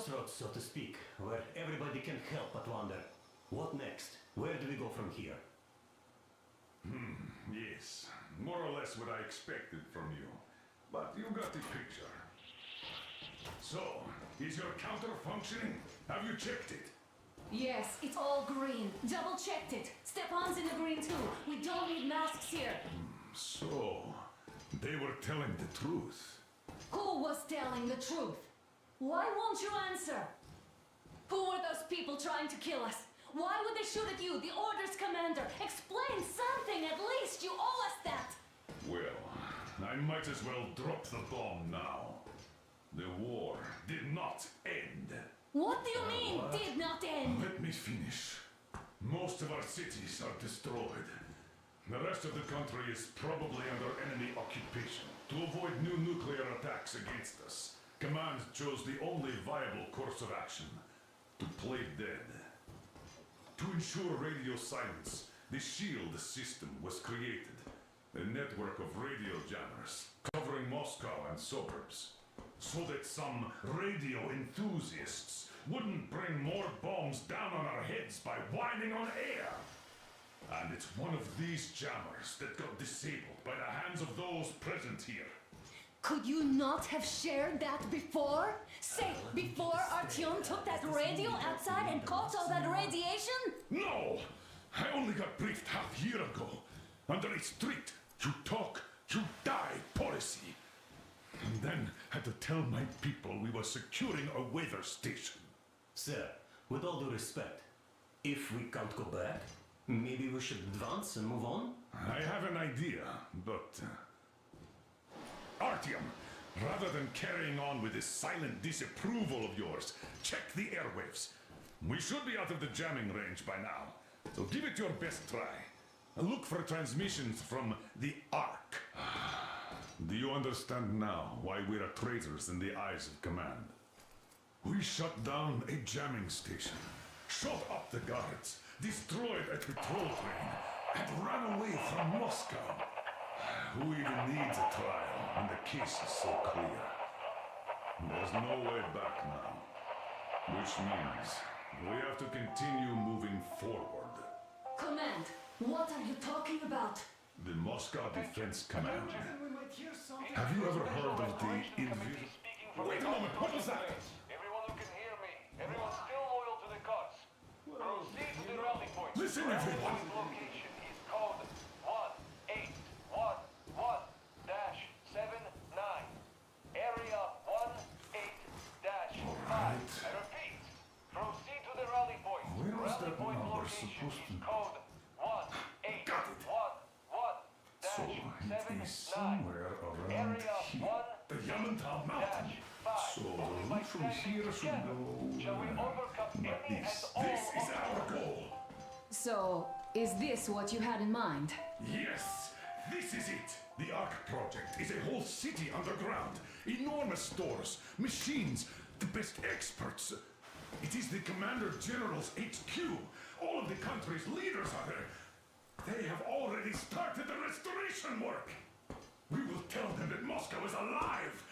crossroads, so to speak, where everybody can help but wonder. What next? Where do we go from here? Yes, more or less what I expected from you. But you got the picture. So, is your counter functioning? Have you checked it? Yes, it's all green. Double checked it. Stepan's in the green too. We don't need masks here. So, they were telling the truth. Who was telling the truth? Why won't you answer? Who were those people trying to kill us? Why would they shoot at you, the Order's commander? Explain something, at least. You owe us that. Well, I might as well drop the bomb now. The war did not end. What do you mean, did not end? Let me finish. Most of our cities are destroyed. The rest of the country is probably under enemy occupation. To avoid new nuclear attacks against us, Command chose the only viable course of action: to play dead. To ensure radio silence, the SHIELD system was created. A network of radio jammers covering Moscow and suburbs. So that some radio enthusiasts wouldn't bring more bombs down on our heads by whining on air. And it's one of these jammers that got disabled by the hands of those present here. Could you not have shared that before? Say, before Artyom took that radio outside and caught all that radiation? No! I only got briefed half year ago. Under a strict, you talk, you die policy. And then had to tell my people we were securing a weather station. Sir, with all due respect, if we can't go back, maybe we should advance and move on? I have an idea, but... Artyom, rather than carrying on with this silent disapproval of yours, check the airwaves. We should be out of the jamming range by now, so give it your best try. Look for transmissions from the Ark. Do you understand now why we are traitors in the eyes of Command? We shut down a jamming station, shot up the guards, destroyed a patrol train, and ran away from Moscow. Who even needs a trial when the case is so clear? There's no way back now. Which means we have to continue moving forward. Command, what are you talking about? The Moscow Defense Command. Have you ever heard of the invisible... Wait a moment, what was that? Everyone who can hear me. Everyone's still loyal to the cause. Proceed to the rally point. Listen, everyone. Location is code 1811-79. Area 18-5. I repeat, proceed to the rally point. Where was Rally that point number location supposed to is be? code 1811-79. So it is somewhere around Area here. The Yamantau Mountain. So the route from here should go... like this. This is our goal. So, is this what you had in mind? Yes, this is it. The Ark Project is a whole city underground. Enormous stores, machines, the best experts. It is the Commander General's HQ. All of the country's leaders are there. They have already started the restoration work. We will tell them that Moscow is alive.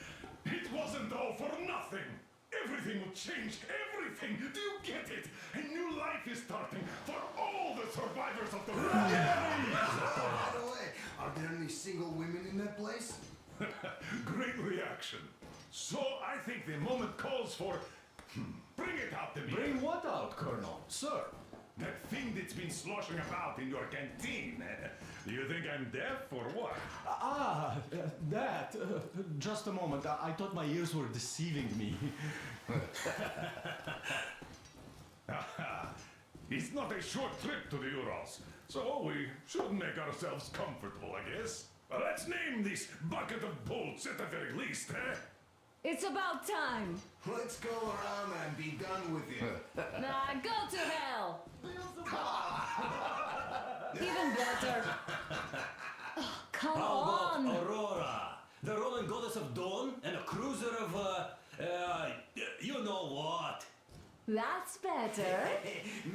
It wasn't all for nothing. Everything will change. Everything. Do you get it? A new life is starting for all the survivors of the war. By the way, are there any single women in that place? Great reaction. So I think the moment calls for... Bring it out to me. Bring what out, Colonel? Sir? That thing that's been sloshing about in your canteen. Do you think I'm deaf or what? That. Just a moment. I thought my ears were deceiving me. It's not a short trip to the Urals, so we should make ourselves comfortable, I guess. Let's name this bucket of bolts at the very least, eh? It's about time. Let's go around and be done with it. Nah, go to hell. Even better. Oh, come How on. about Aurora, the Roman goddess of dawn, and a cruiser of, you know what? That's better.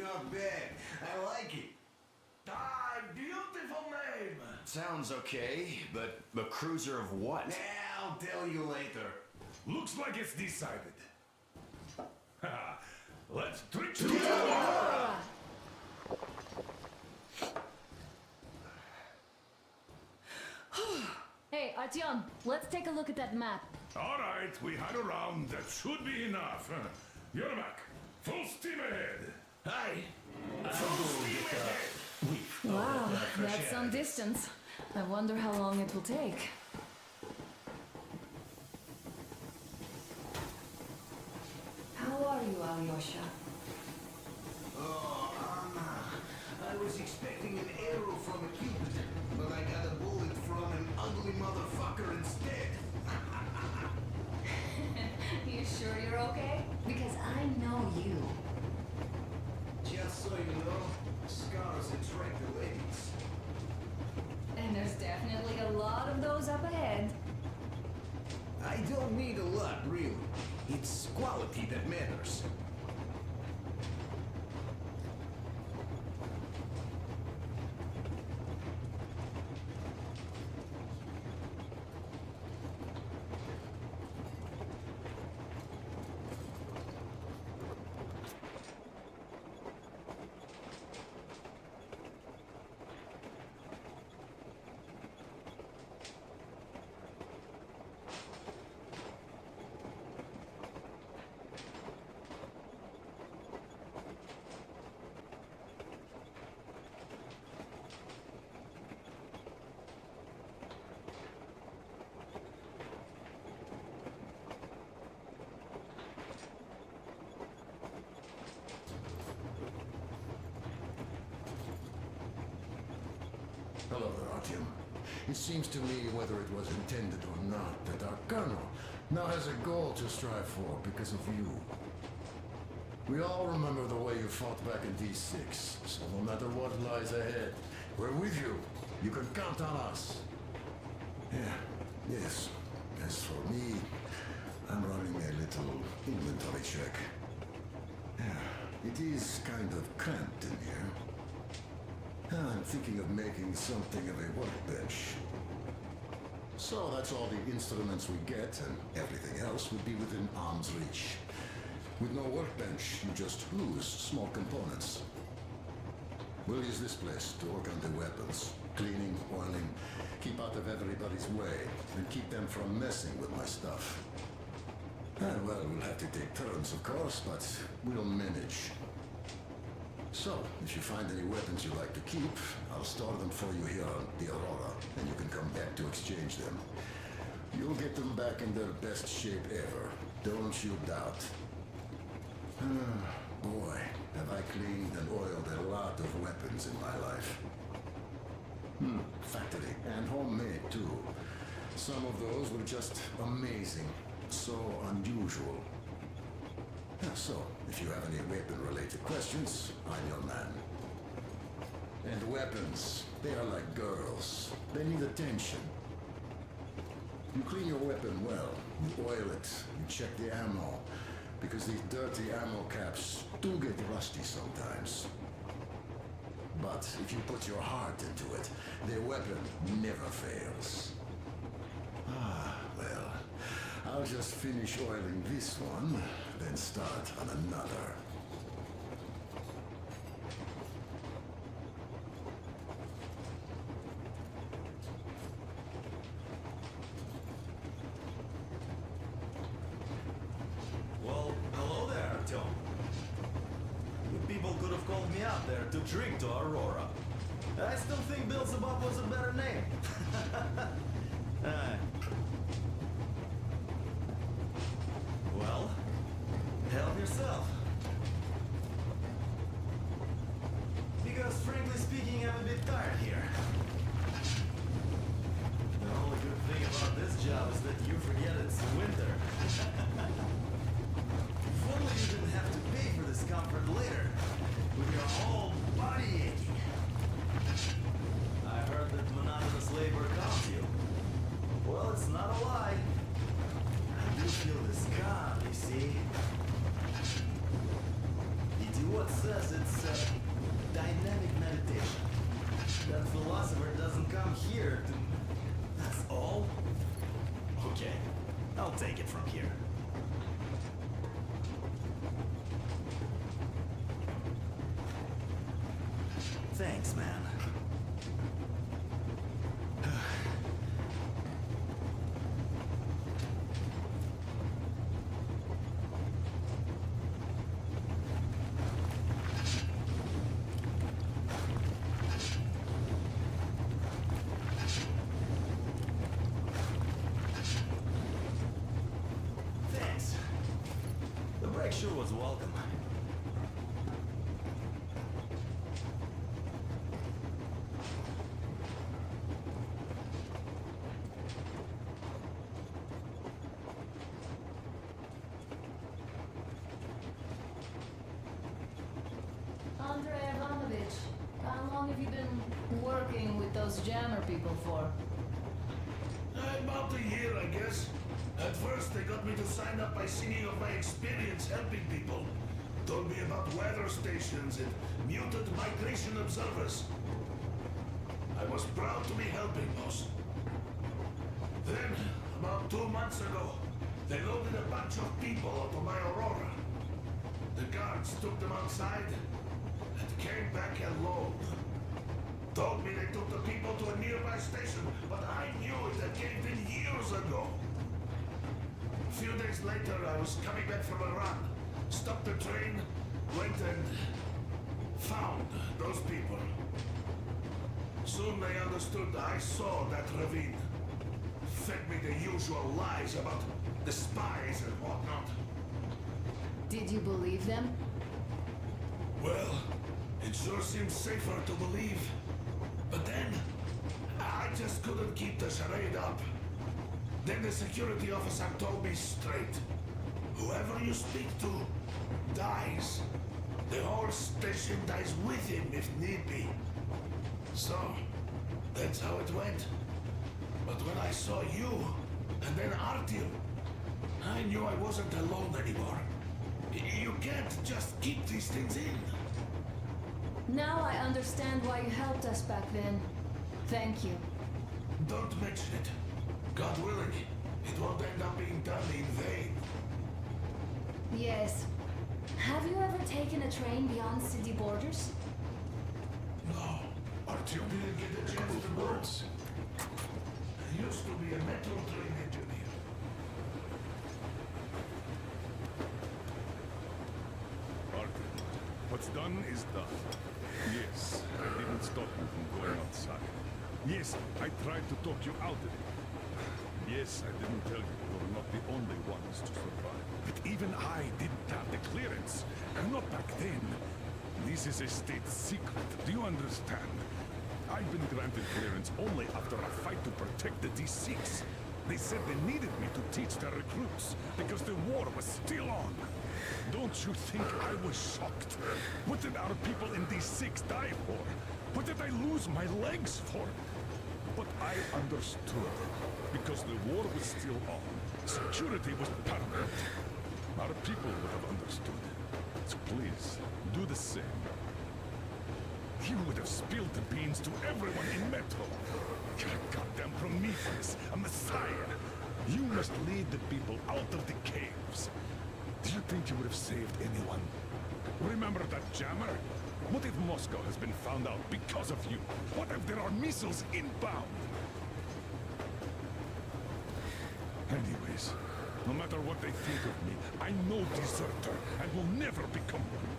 Not bad. I like it. Ah, beautiful name. Sounds okay, but a cruiser of what? I'll tell you later. Looks like it's decided. Let's trick to Aurora! Hey, Artyom, let's take a look at that map. All right, we had a round. That should be enough. You're back. Full steam ahead. Hi. Full steam ahead. Wow, that's some distance. I wonder how long it will take. How are you, Alyosha? Oh, Anna. I was expecting an arrow from a Cupid, but I got a bullet from an ugly motherfucker instead. You sure you're okay? Because I know you. Just so you know, scars attract the ladies. And there's definitely a lot of those up ahead. I don't need a lot, really. It's quality that matters. Hello there, Artyom. It seems to me, whether it was intended or not, that our colonel now has a goal to strive for because of you. We all remember the way you fought back in D6, so no matter what lies ahead, we're with you. You can count on us. Yes. As for me, I'm running a little inventory check. It is kind of cramped in here. I'm thinking of making something of a workbench. So that's all the instruments we get, and everything else would be within arm's reach. With no workbench, you just lose small components. We'll use this place to work on the weapons. Cleaning, oiling, keep out of everybody's way, and keep them from messing with my stuff. Well, we'll have to take turns, of course, but we'll manage. So, if you find any weapons you'd like to keep, I'll store them for you here on the Aurora, and you can come back to exchange them. You'll get them back in their best shape ever. Don't you doubt. Boy, have I cleaned and oiled a lot of weapons in my life. Factory and homemade too. Some of those were just amazing. So unusual. So, if you have any weapon-related questions, I'm your man. And weapons, they are like girls. They need attention. You clean your weapon well, you oil it, you check the ammo, because these dirty ammo caps do get rusty sometimes. But if you put your heart into it, the weapon never fails. Well, I'll just finish oiling this one, then start on another. Well, hello there, Artyom. You people could have called me out there to drink to Aurora. I still think Beelzebub was a better name. Well, help yourself. Because frankly speaking, I'm a bit tired here. The only good thing about this job is that you forget it's winter. If only you didn't have to pay for this comfort later, with your whole body aching. I heard that monotonous labor calms you. Well, it's not a lie. I do feel this calm, you see. Idiot says it's dynamic meditation. That philosopher doesn't come here to... That's all? Okay, I'll take it from here. Thanks, man. Thanks. The break sure was welcome. Andrei Ivanovich, how long have you been working with those jammer people for? About a year, I guess. At first, they got me to sign up by singing of my experience helping people. Told me about weather stations and muted migration observers. I was proud to be helping, boss. Then, about 2 months ago, they loaded a bunch of people onto my Aurora. The guards took them outside and came back alone. Told me they took the people to a nearby station, but I knew it had caved in years ago. A few days later, I was coming back from a run. Stopped the train, went and found those people. Soon they understood I saw that ravine. Fed me the usual lies about the spies and whatnot. Did you believe them? Well, it sure seemed safer to believe. But then, I just couldn't keep the charade up. Then the security officer told me straight. Whoever you speak to, dies. The whole station dies with him if need be. So, that's how it went. But when I saw you, and then Artyom, I knew I wasn't alone anymore. You can't just keep these things in. Now I understand why you helped us back then. Thank you. Don't mention it. God willing, it won't end up being done in vain. Yes. Have you ever taken a train beyond city borders? No. Artyom didn't get a chance to go. I used to be a metro train engineer. Artyom, what's done is done. Yes, I didn't stop you from going outside. Yes, I tried to talk you out of it. Yes, I didn't tell you were not the only ones to survive. But even I didn't have the clearance. And not back then. This is a state secret. Do you understand? I've been granted clearance only after a fight to protect the D6. They said they needed me to teach their recruits because the war was still on. Don't you think I was shocked? What did our people in D6 die for? What did I lose my legs for? But I understood. Because the war was still on. Security was paramount. Our people would have understood. So please, do the same. You would have spilled the beans to everyone in Metro. You're a goddamn Prometheus, a messiah. You must lead the people out of the caves. Do you think you would have saved anyone? Remember that jammer? What if Moscow has been found out because of you? What if there are missiles inbound? Anyways, no matter what they think of me, I'm no deserter and will never become one.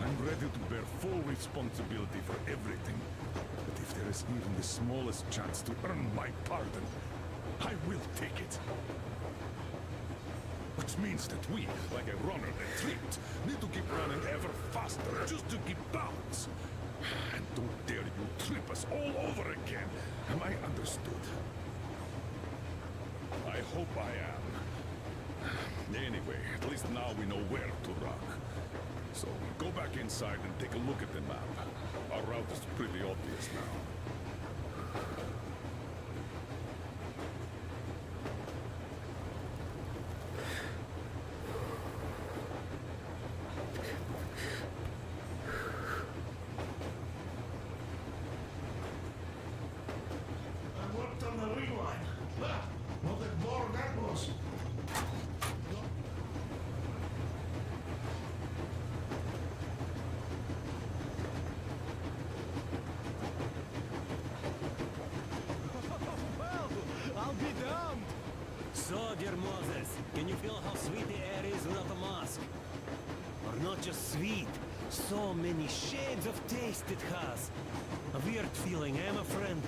I'm ready to bear full responsibility for everything. But if there is even the smallest chance to earn my pardon, I will take it. Which means that we, like a runner that tripped, need to keep running ever faster just to keep balance. And don't dare you trip us all over again. Am I understood? I hope I am. Anyway, at least now we know where to run. So, go back inside and take a look at the map. Our route is pretty obvious now. I worked on the ring line. Ah, what a bore that was. So, dear Moses, can you feel how sweet the air is without a mask? Or not just sweet, so many shades of taste it has. A weird feeling, eh, my friend?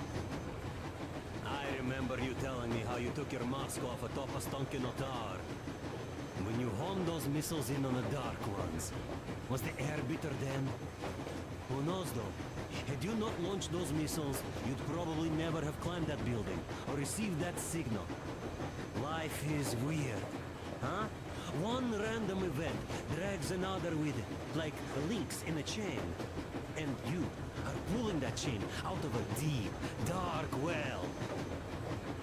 I remember you telling me how you took your mask off atop a stonking otar. When you homed those missiles in on the dark ones, was the air bitter then? Who knows though? Had you not launched those missiles, you'd probably never have climbed that building or received that signal. Life is weird, huh? One random event drags another with it, like links in a chain. And you are pulling that chain out of a deep, dark well.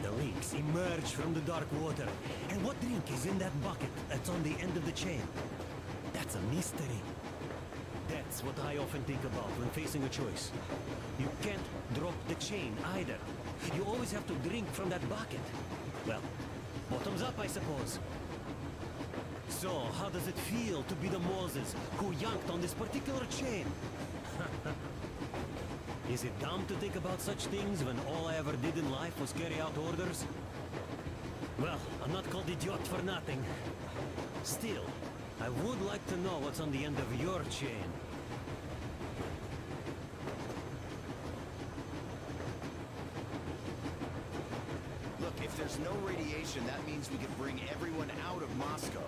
The links emerge from the dark water. And what drink is in that bucket that's on the end of the chain? That's a mystery. That's what I often think about when facing a choice. You can't drop the chain either. You always have to drink from that bucket. Well, bottoms up, I suppose. So, how does it feel to be the Moses who yanked on this particular chain? Is it dumb to think about such things when all I ever did in life was carry out orders? Well, I'm not called idiot for nothing. Still, I would like to know what's on the end of your chain. Look, if there's no radiation, that means we can bring everyone out of Moscow.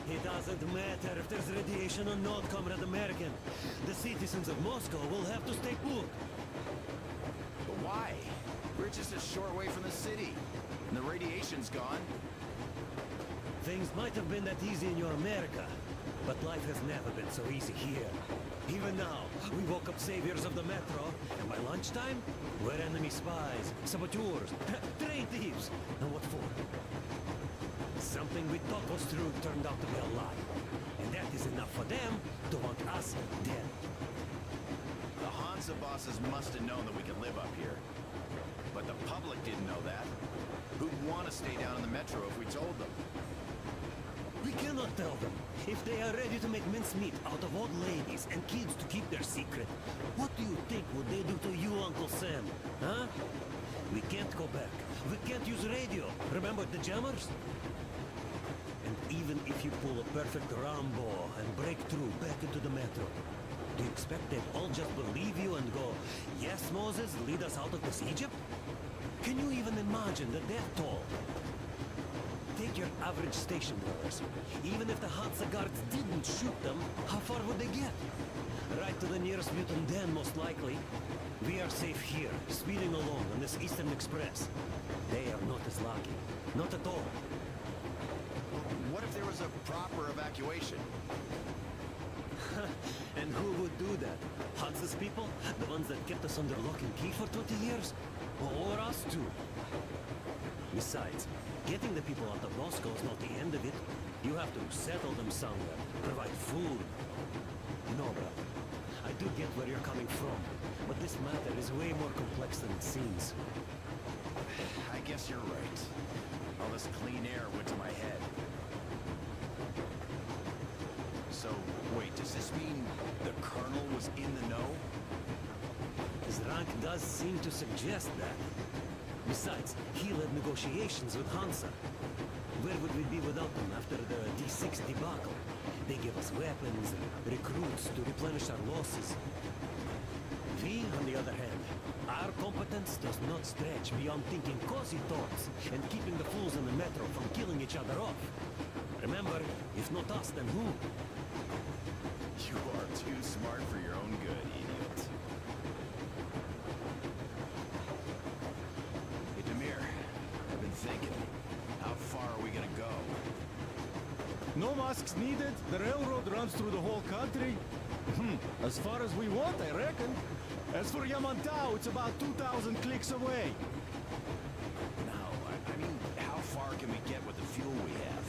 It doesn't matter if there's radiation or not, Comrade American. The citizens of Moscow will have to stay put. But why? We're just a short way from the city, and the radiation's gone. Things might have been that easy in your America, but life has never been so easy here. Even now, we woke up saviors of the metro, and by lunchtime, we're enemy spies, saboteurs, train thieves. And what for? Something we thought was true turned out to be a lie. And that is enough for them to want us dead. The Hansa bosses must have known that we could live up here. But the public didn't know that. Who'd want to stay down in the metro if we told them? We cannot tell them. If they are ready to make mincemeat out of old ladies and kids to keep their secret, what do you think would they do to you, Uncle Sam? Huh? We can't go back. We can't use radio. Remember the jammers? And even if you pull a perfect Rambo and break through back into the metro, do you expect they'd all just believe you and go, yes, Moses, lead us out of this Egypt? Can you even imagine the death toll? Take your average station dwellers. Even if the Hansa guards didn't shoot them, how far would they get? Right to the nearest mutant den, most likely. We are safe here, speeding along on this Eastern Express. They are not as lucky. Not at all. What if there was a proper evacuation? And who would do that? Hansa's people? The ones that kept us under lock and key for 20 years? Or us too? Besides, getting the people out of Moscow is not the end of it. You have to settle them somewhere, provide food. No, brother. I do get where you're coming from, but this matter is way more complex than it seems. I guess you're right. All this clean air went to my head. So, wait, does this mean the Colonel was in the know? His rank does seem to suggest that. Besides, he led negotiations with Hansa. Where would we be without them after the D6 debacle? They give us weapons and recruits to replenish our losses. We, on the other hand, our competence does not stretch beyond thinking cozy thoughts and keeping the fools in the metro from killing each other off. Remember, if not us, then who? You are too smart for your own good, idiot. Hey, Demir, I've been thinking, how far are we gonna go? No masks needed. The railroad runs through the whole country. As far as we want, I reckon. As for Yamantau, it's about 2,000 clicks away. No, I mean, how far can we get with the fuel we have?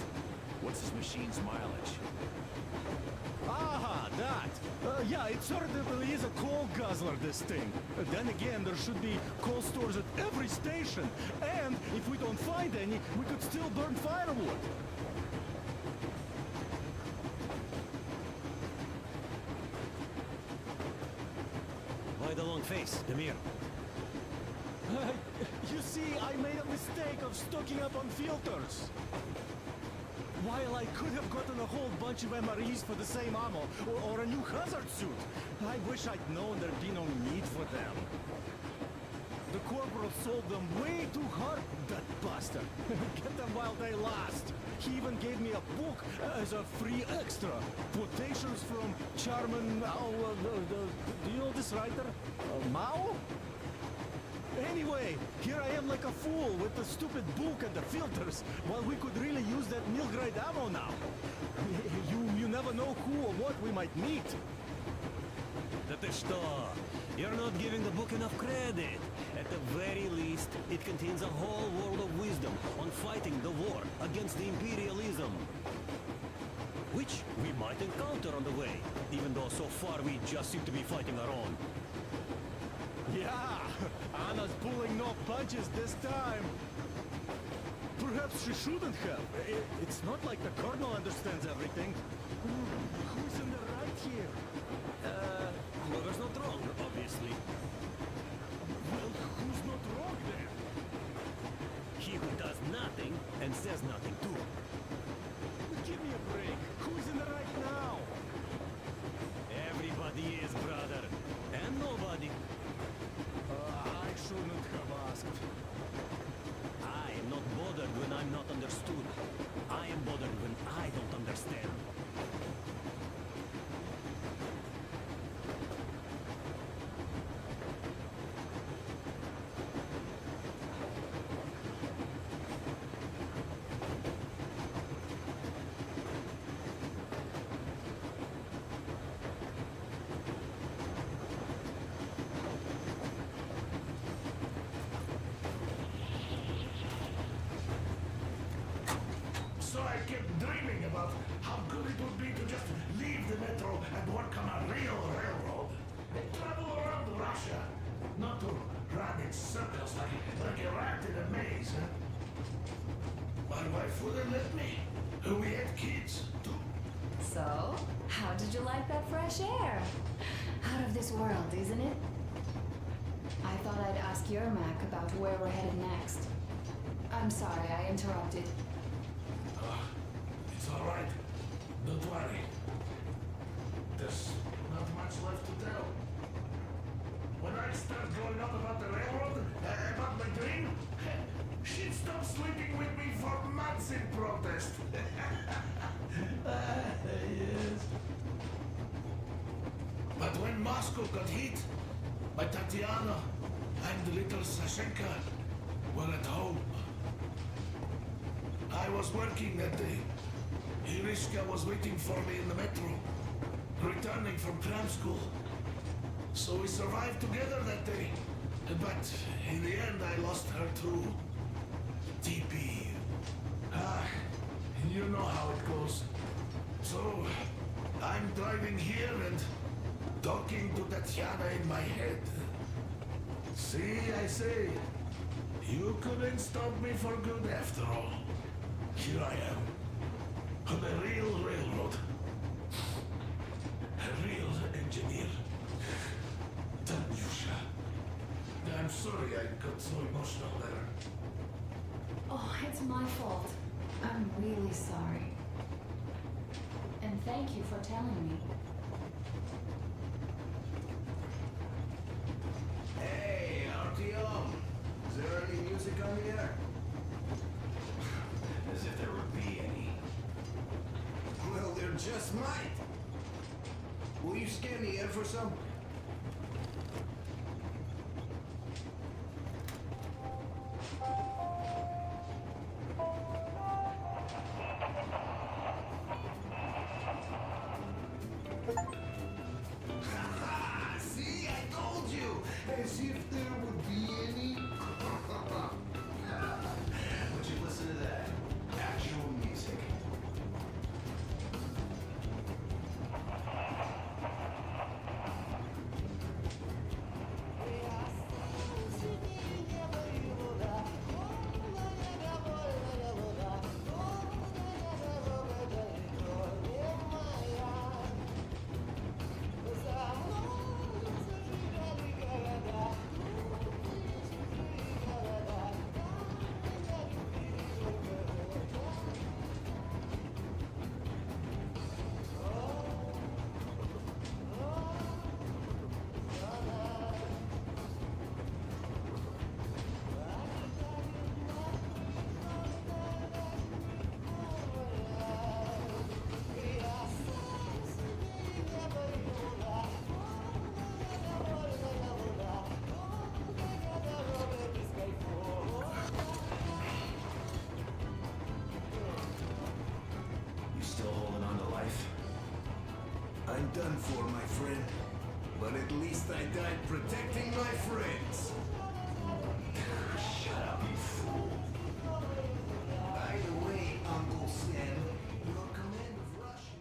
What's this machine's mileage? Aha, that! Yeah, it certainly is a coal guzzler, this thing. Then again, there should be coal stores at every station. And if we don't find any, we could still burn firewood. Why the long face, Demir? You see, I made a mistake of stocking up on filters. While I could have gotten a whole bunch of MREs for the same ammo, or a new hazard suit, I wish I'd known there'd be no need for them. The corporal sold them way too hard, that bastard. Get them while they last. He even gave me a book as a free extra. Quotations from Charman, do you know this writer? Mao? Anyway, here I am like a fool with the stupid book and the filters, while we could really use that mil-grade ammo now. You never know who or what we might meet. Да ты что? You're not giving the book enough credit. At the very least, it contains a whole world of wisdom on fighting the war against the imperialism. Which we might encounter on the way, even though so far we just seem to be fighting our own. Yeah, Anna's pulling no punches this time. Perhaps she shouldn't have. It's not like the Cardinal understands everything. Who's in the right here? Whoever's not wrong, obviously. Well, who's not wrong then? He who does nothing and says nothing too. Give me a break. Who's in the right now? Everybody is, brother. And nobody. I shouldn't have asked. I am not bothered when I'm not understood. I am bothered when I don't understand. So I kept dreaming about how good it would be to just leave the metro and work on a real railroad. And travel around Russia, not to run in circles like a rat in a maze. Huh? My wife wouldn't let me. We had kids, too. So, how did you like that fresh air? Out of this world, isn't it? I thought I'd ask your Mac about where we're headed next. I'm sorry I interrupted. It's all right. Don't worry. There's not much left to tell. When I start going on about the railroad, about my dream, she'd stop sleeping with me for months in protest. Yes. But when Moscow got hit, my Tatiana and little Sashenka were at home. I was working that day. Irishka was waiting for me in the metro, returning from cram school. So we survived together that day. But in the end, I lost her too. TP. You know how it goes. So, I'm driving here and talking to Tatiana in my head. See, I say, you couldn't stop me for good after all. Here I am, on a real railroad. A real engineer. Tanyusha. I'm sorry I got so emotional there. Oh, it's my fault. I'm really sorry. And thank you for telling me. Hey, RTO! Is there any music on the air? As if there would be any. Well, there just might. Will you scan the air for some? See, I told you! As if there would be any. Would you listen to that? Actual music. before, my friend. But at least I died protecting my friends. Shut up, you fool. By the way, Uncle Sam, your command of Russian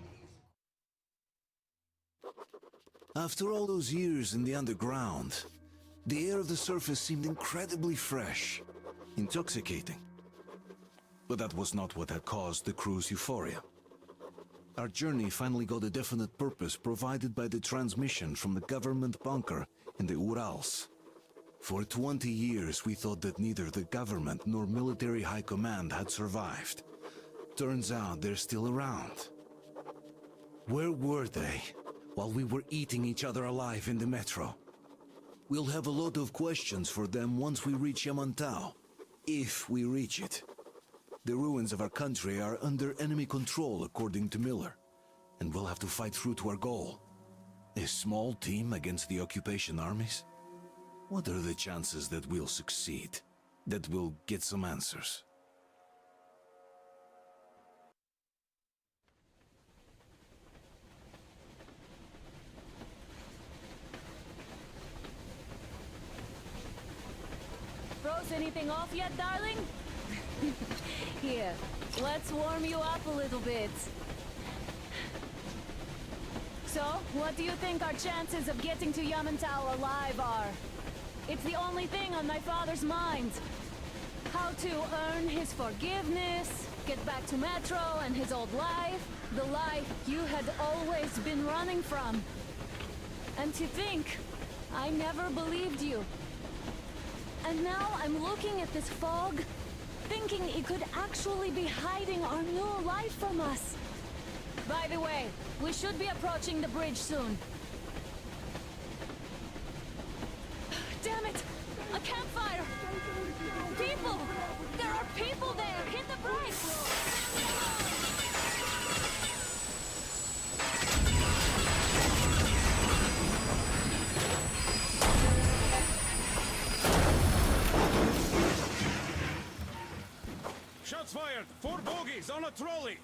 is... After all those years in the underground, the air of the surface seemed incredibly fresh, intoxicating. But that was not what had caused the crew's euphoria. Our journey finally got a definite purpose provided by the transmission from the government bunker in the Urals. For 20 years we thought that neither the government nor military high command had survived. Turns out they're still around. Where were they while we were eating each other alive in the metro? We'll have a lot of questions for them once we reach Yamantau, if we reach it. The ruins of our country are under enemy control, according to Miller, and we'll have to fight through to our goal. A small team against the occupation armies? What are the chances that we'll succeed? That we'll get some answers? Froze anything off yet, darling? Here, let's warm you up a little bit. So, what do you think our chances of getting to Yamantau alive are? It's the only thing on my father's mind. How to earn his forgiveness, get back to Metro and his old life, the life you had always been running from. And to think, I never believed you. And now I'm looking at this fog, thinking it could actually be hiding our new life from us. By the way, we should be approaching the bridge soon. Damn it! A campfire! People! There are people there! Hit the brakes! Shots fired! 4 bogies on a trolley!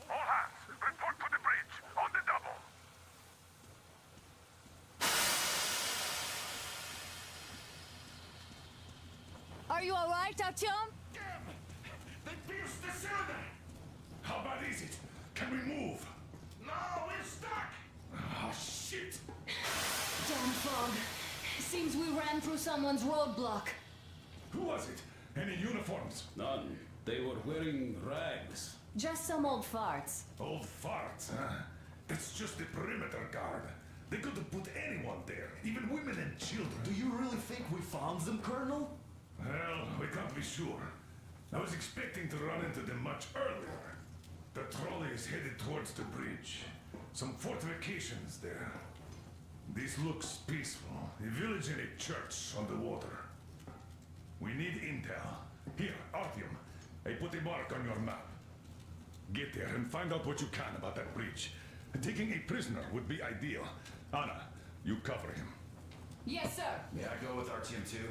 All hands, report to the bridge, on the double! Are you alright, Artyom? They pierced the cylinder! How bad is it? Can we move? No, we're stuck! Ah, shit! Damn fog. Seems we ran through someone's roadblock. Who was it? Any uniforms? None. They were wearing rags. Just some old farts. Old farts, huh? That's just the perimeter guard. They could have put anyone there, even women and children. Do you really think we found them, Colonel? Well, we can't be sure. I was expecting to run into them much earlier. The trolley is headed towards the bridge. Some fortifications there. This looks peaceful. A village and a church on the water. We need intel. Here, Artyom. I put a mark on your map. Get there and find out what you can about that bridge. Taking a prisoner would be ideal. Anna, you cover him. Yes, sir. May I go with Artyom too?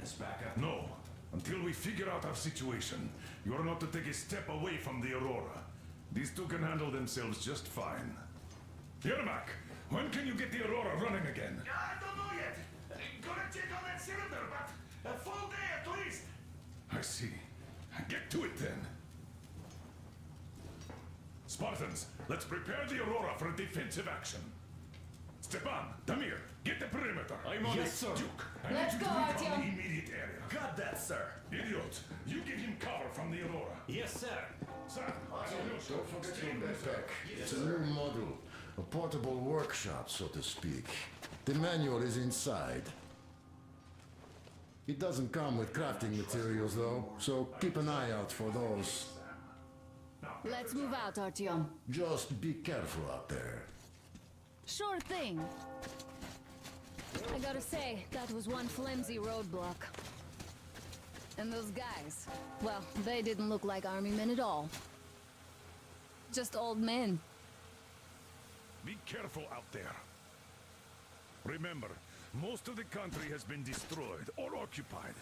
As backup? No. Until we figure out our situation, you are not to take a step away from the Aurora. These two can handle themselves just fine. Yermak, when can you get the Aurora running again? I don't know yet. Gonna check on that cylinder, but a full day at least. I see. Get to it then. Spartans, let's prepare the Aurora for a defensive action. Stepan, Damir, get the perimeter. I'm on it, sir. Duke, I Let's need you go, to move from Artyom. the immediate area. Got that, sir. Idiot, you give him cover from the Aurora. Yes, sir. Sir, Don't forget your backpack. It's a new model. A portable workshop, so to speak. The manual is inside. It doesn't come with crafting materials, though, so keep an eye out for those. Let's move out, Artyom. Just be careful out there. Sure thing. I gotta say, that was one flimsy roadblock. And those guys, well, they didn't look like army men at all. Just old men. be careful out there. Remember, most of the country has been destroyed or occupied.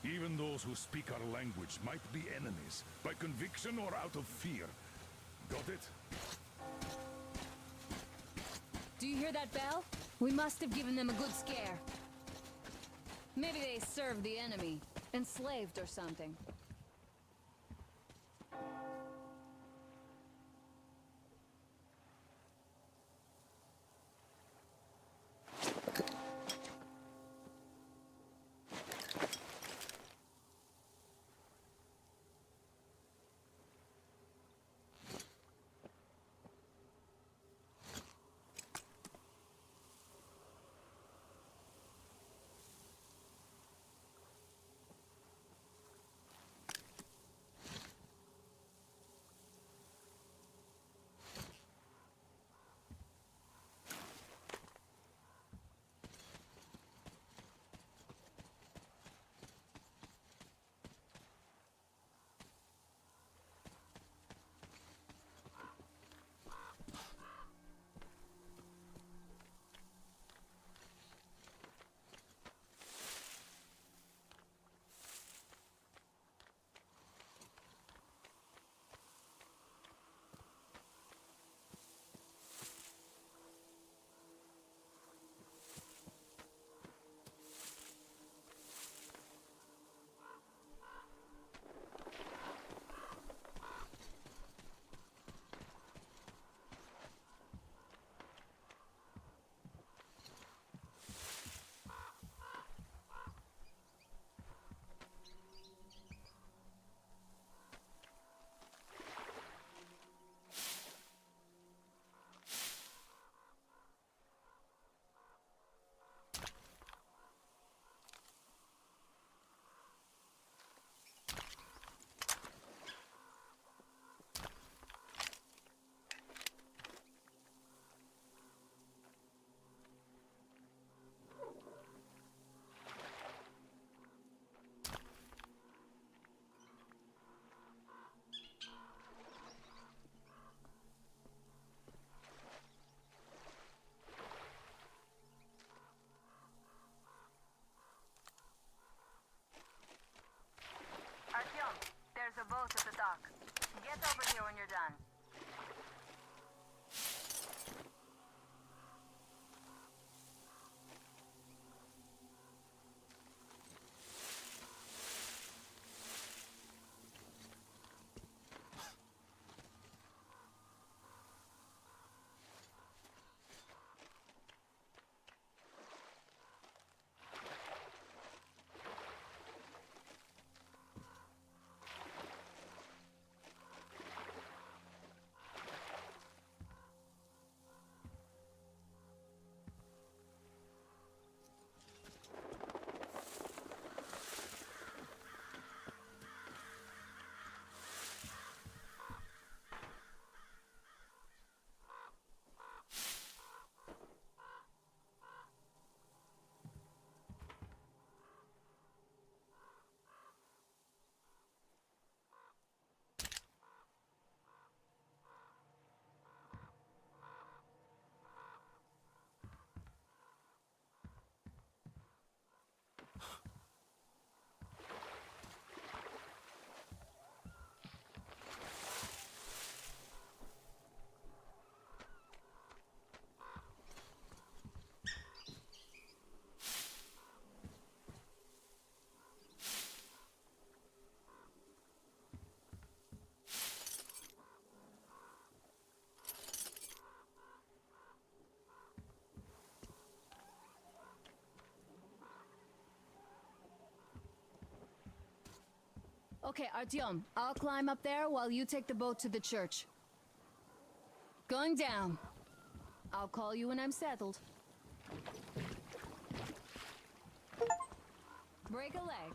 Even those who speak our language might be enemies, by conviction or out of fear. Got it? Do you hear that bell? We must have given them a good scare. Maybe they served the enemy. Enslaved or something. Artyom, there's a boat at the dock. Get over here when you're done. Okay, Artyom, I'll climb up there while you take the boat to the church. Going down. I'll call you when I'm settled. Break a leg.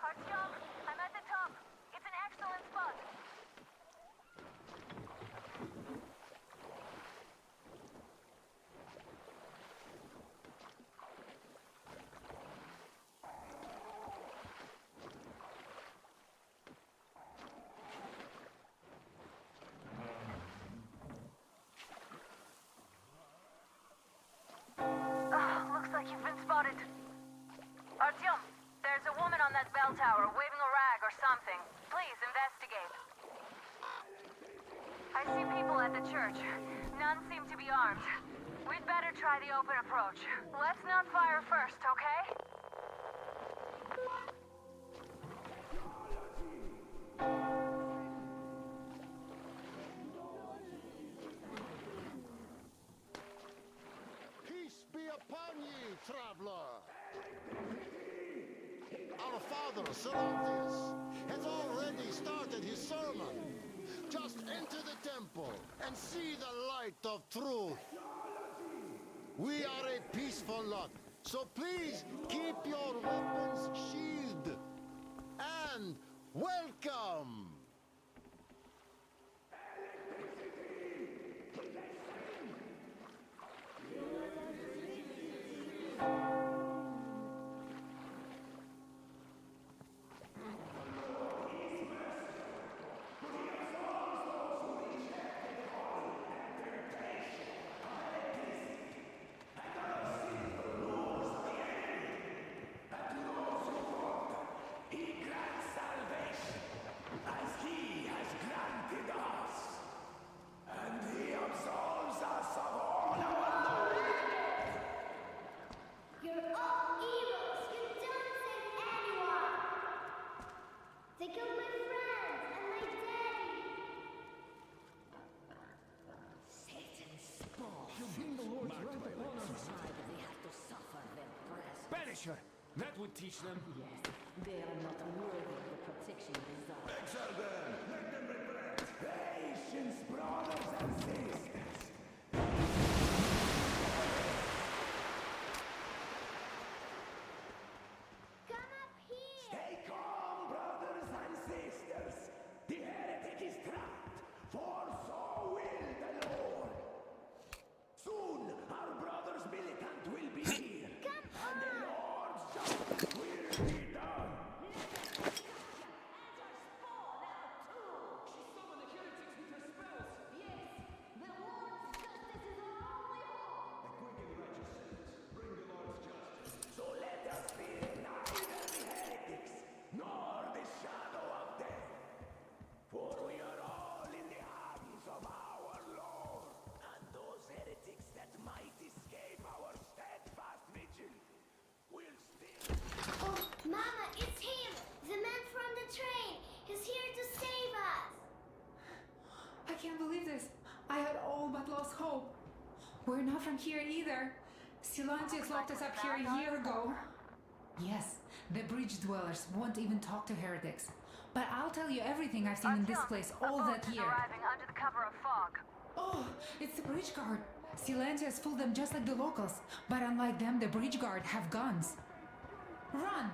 Artyom, I'm at the top. It's an excellent spot. at the church. None seem to be armed. We'd better try the open approach. Let's not fire first, okay? Peace be upon ye, traveler! Our father, Cervantes, has already started his sermon. Just enter the temple and see the light of truth. We are a peaceful lot, so please keep your weapons sheathed. And welcome! They killed my friends and my daddy. Satan's spawn. You bring the Lord's wrath upon us. They have to suffer their presence. Banish her! That would teach them. Yes, they are not worthy of the protection you desire. Exile them! Let them regret! Patience, brothers and sisters! Come up here. Stay calm, brothers and sisters! The heretic is trapped, for so will the Lord! Soon, our brother's militant will be here, and the Lord's justice will be done! So let us fear neither the heretics nor the shadow of death. For we are all in the hands of our Lord. And those heretics that might escape our steadfast vigil will still... Oh, Mama, it's him. The man from the train. He's here to save us. I can't believe this. I had all but lost hope. We're not from here either. Silantius locked us up here a year ago. Yes, the bridge dwellers won't even talk to heretics. But I'll tell you everything I've seen in this place all that year. Arriving under the cover of fog. Oh, it's the bridge guard. Silantius fooled them just like the locals. But unlike them, the bridge guard have guns. Run!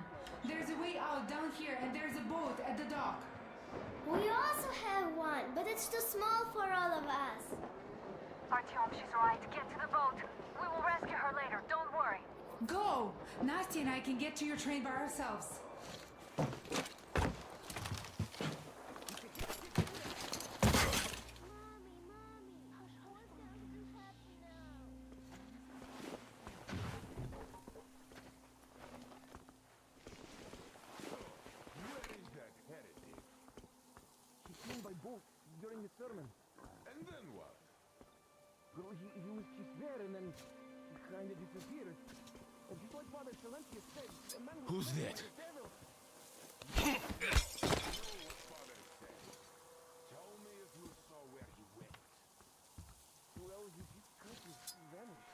There's a way out down here and there's a boat at the dock. We also have one, but it's too small for all of us. Artyom, she's right. Get to the boat. We will rescue her later. Don't worry. Go! Nasty and I can get to your train by ourselves. Where is that heretic? He came by boat during the sermon. And then what? Well, he was just there and then he kind of disappeared. And just like Father Silencio said, a man was Who's possessed that? by the devil. Tell me if you saw where he went. Well, he just kind of vanished.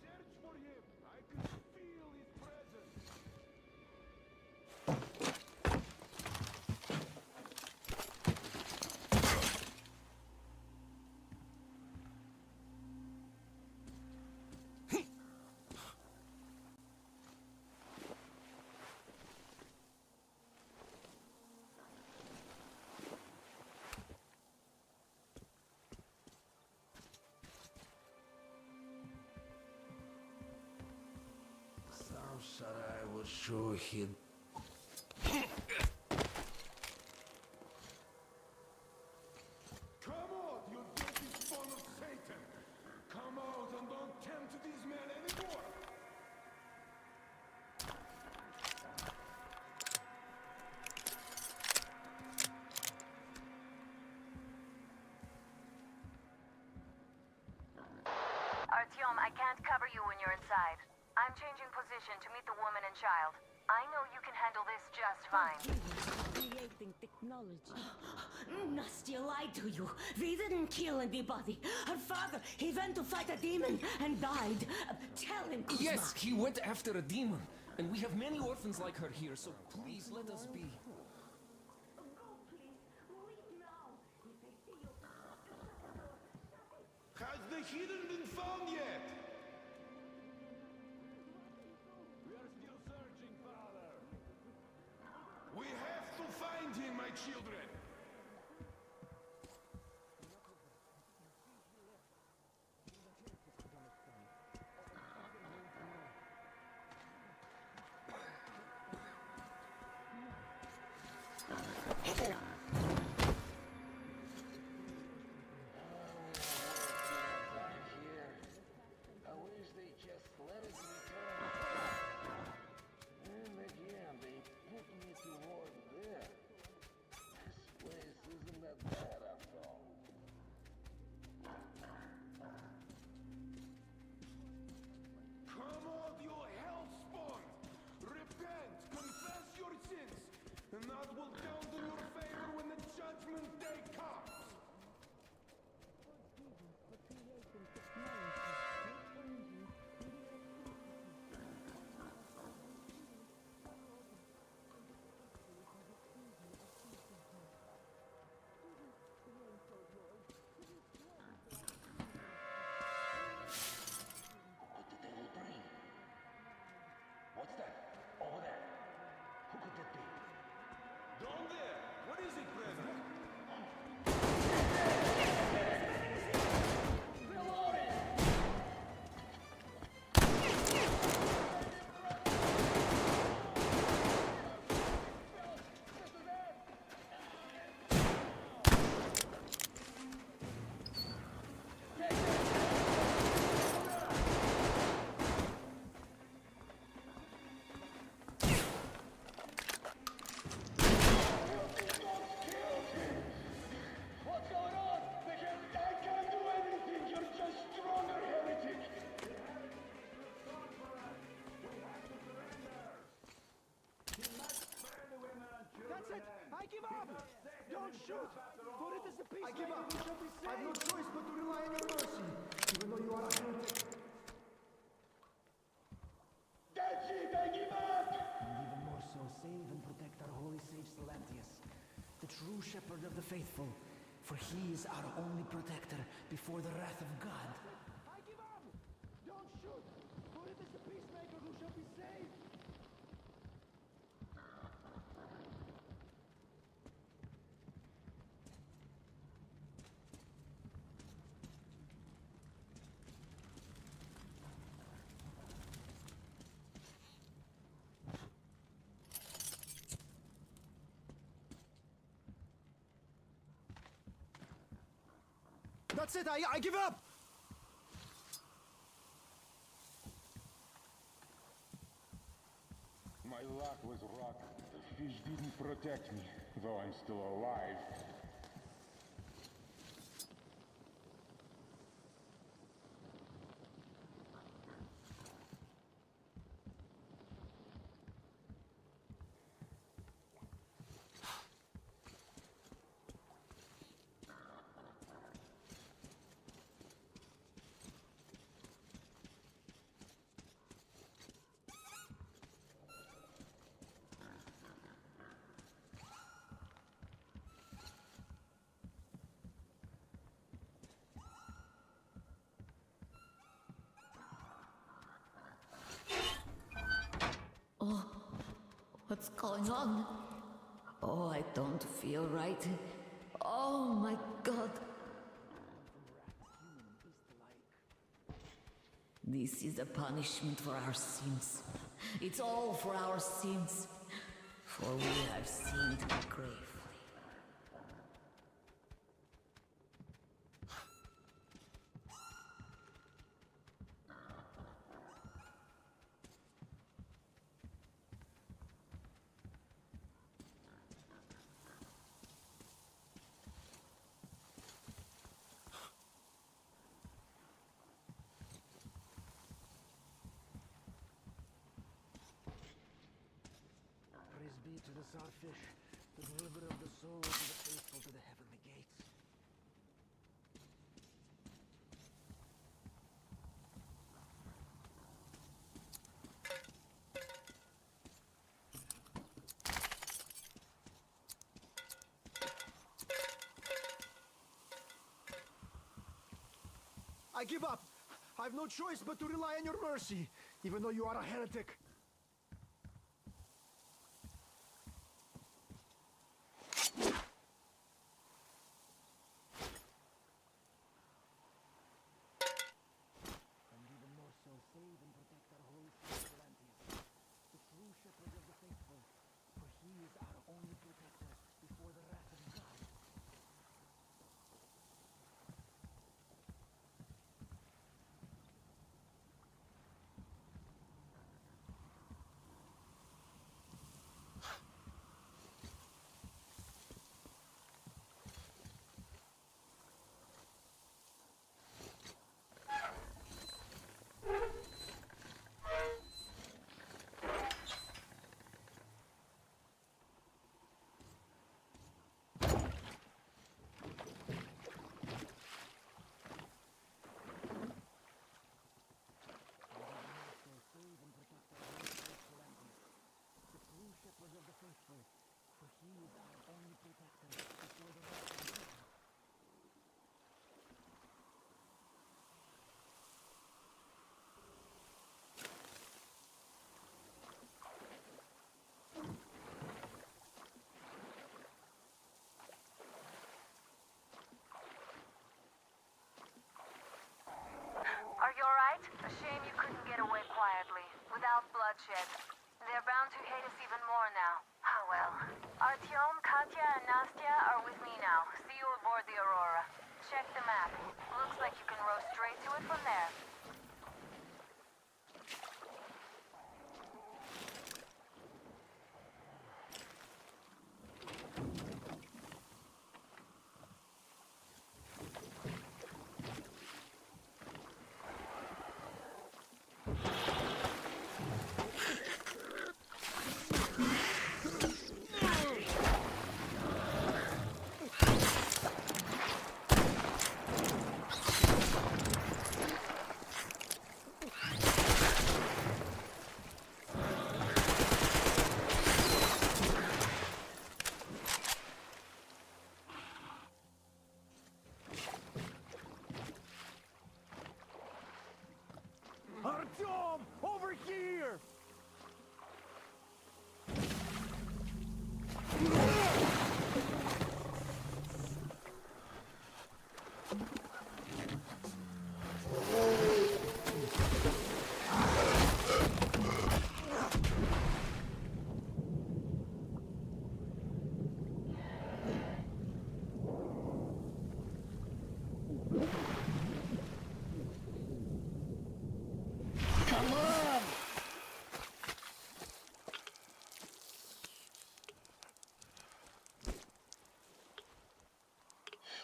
Search for him! I can feel his presence! Some said I was sure he'd... Come on, you dirty son for you when you're inside. I'm changing position to meet the woman and child. I know you can handle this just fine. Creating technology. Nastya lied to you. We didn't kill anybody. Her father, he went to fight a demon and died. Tell him, Kuzma. Yes, he went after a demon. And we have many orphans like her here, so please let us be. Has the hidden been found yet? We are still searching, Father. We have to find him, my children. I wish they just let us return. And again, they put me toward there. This place isn't that bad after all. Come on, you hellspawn! Repent, confess your sins, and that will count in your favor when the judgment day comes. What did they will bring? What's that? Over there. Who could that be? Down there! What is it, brethren? What's going on? I can't do anything. You're just stronger, heretic. That's it! I give up! Don't shoot! For it is the peace. I give up. I have no choice but to rely on your mercy, even though you are a heretic. That's it. I give up. And even more so, save and protect our holy sage Salantius, the true shepherd of the faithful, for he is our only protector before the wrath of God. I give up! Don't shoot! For it is the peacemaker who shall be saved! That's it! I give up! My luck was rotten. The fish didn't protect me, though I'm still alive. Oh, what's going on? Oh, I don't feel right. Oh my God. This is a punishment for our sins. It's all for our sins. For we have sinned gravely. starfish, the deliverer of the souls of the faithful to the heavenly gates. I give up. I've no choice but to rely on your mercy, even though you are a heretic. And even more so, save and protect our holy saint Atlantis, the true shepherd of the faithful, for he is our only protector before the wrath of God. For he is our only protector before the wrath of God. Are you alright? A shame you couldn't get away quietly, without bloodshed. They're bound to hate us even more now. Oh well. Artyom, Katya, and Nastya are with me now. See you aboard the Aurora. Check the map. Looks like you can row straight to it from there. Artyom! Over here! Come on!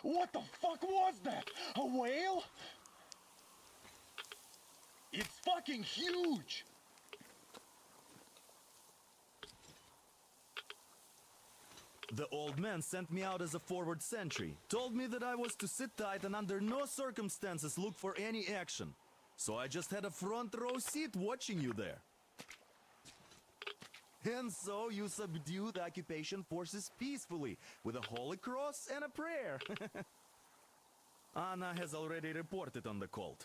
What the fuck was that? A whale? It's fucking huge! The old man sent me out as a forward sentry. Told me that I was to sit tight and under no circumstances look for any action. So I just had a front row seat watching you there. And so you subdue the occupation forces peacefully with a holy cross and a prayer. Anna has already reported on the cult.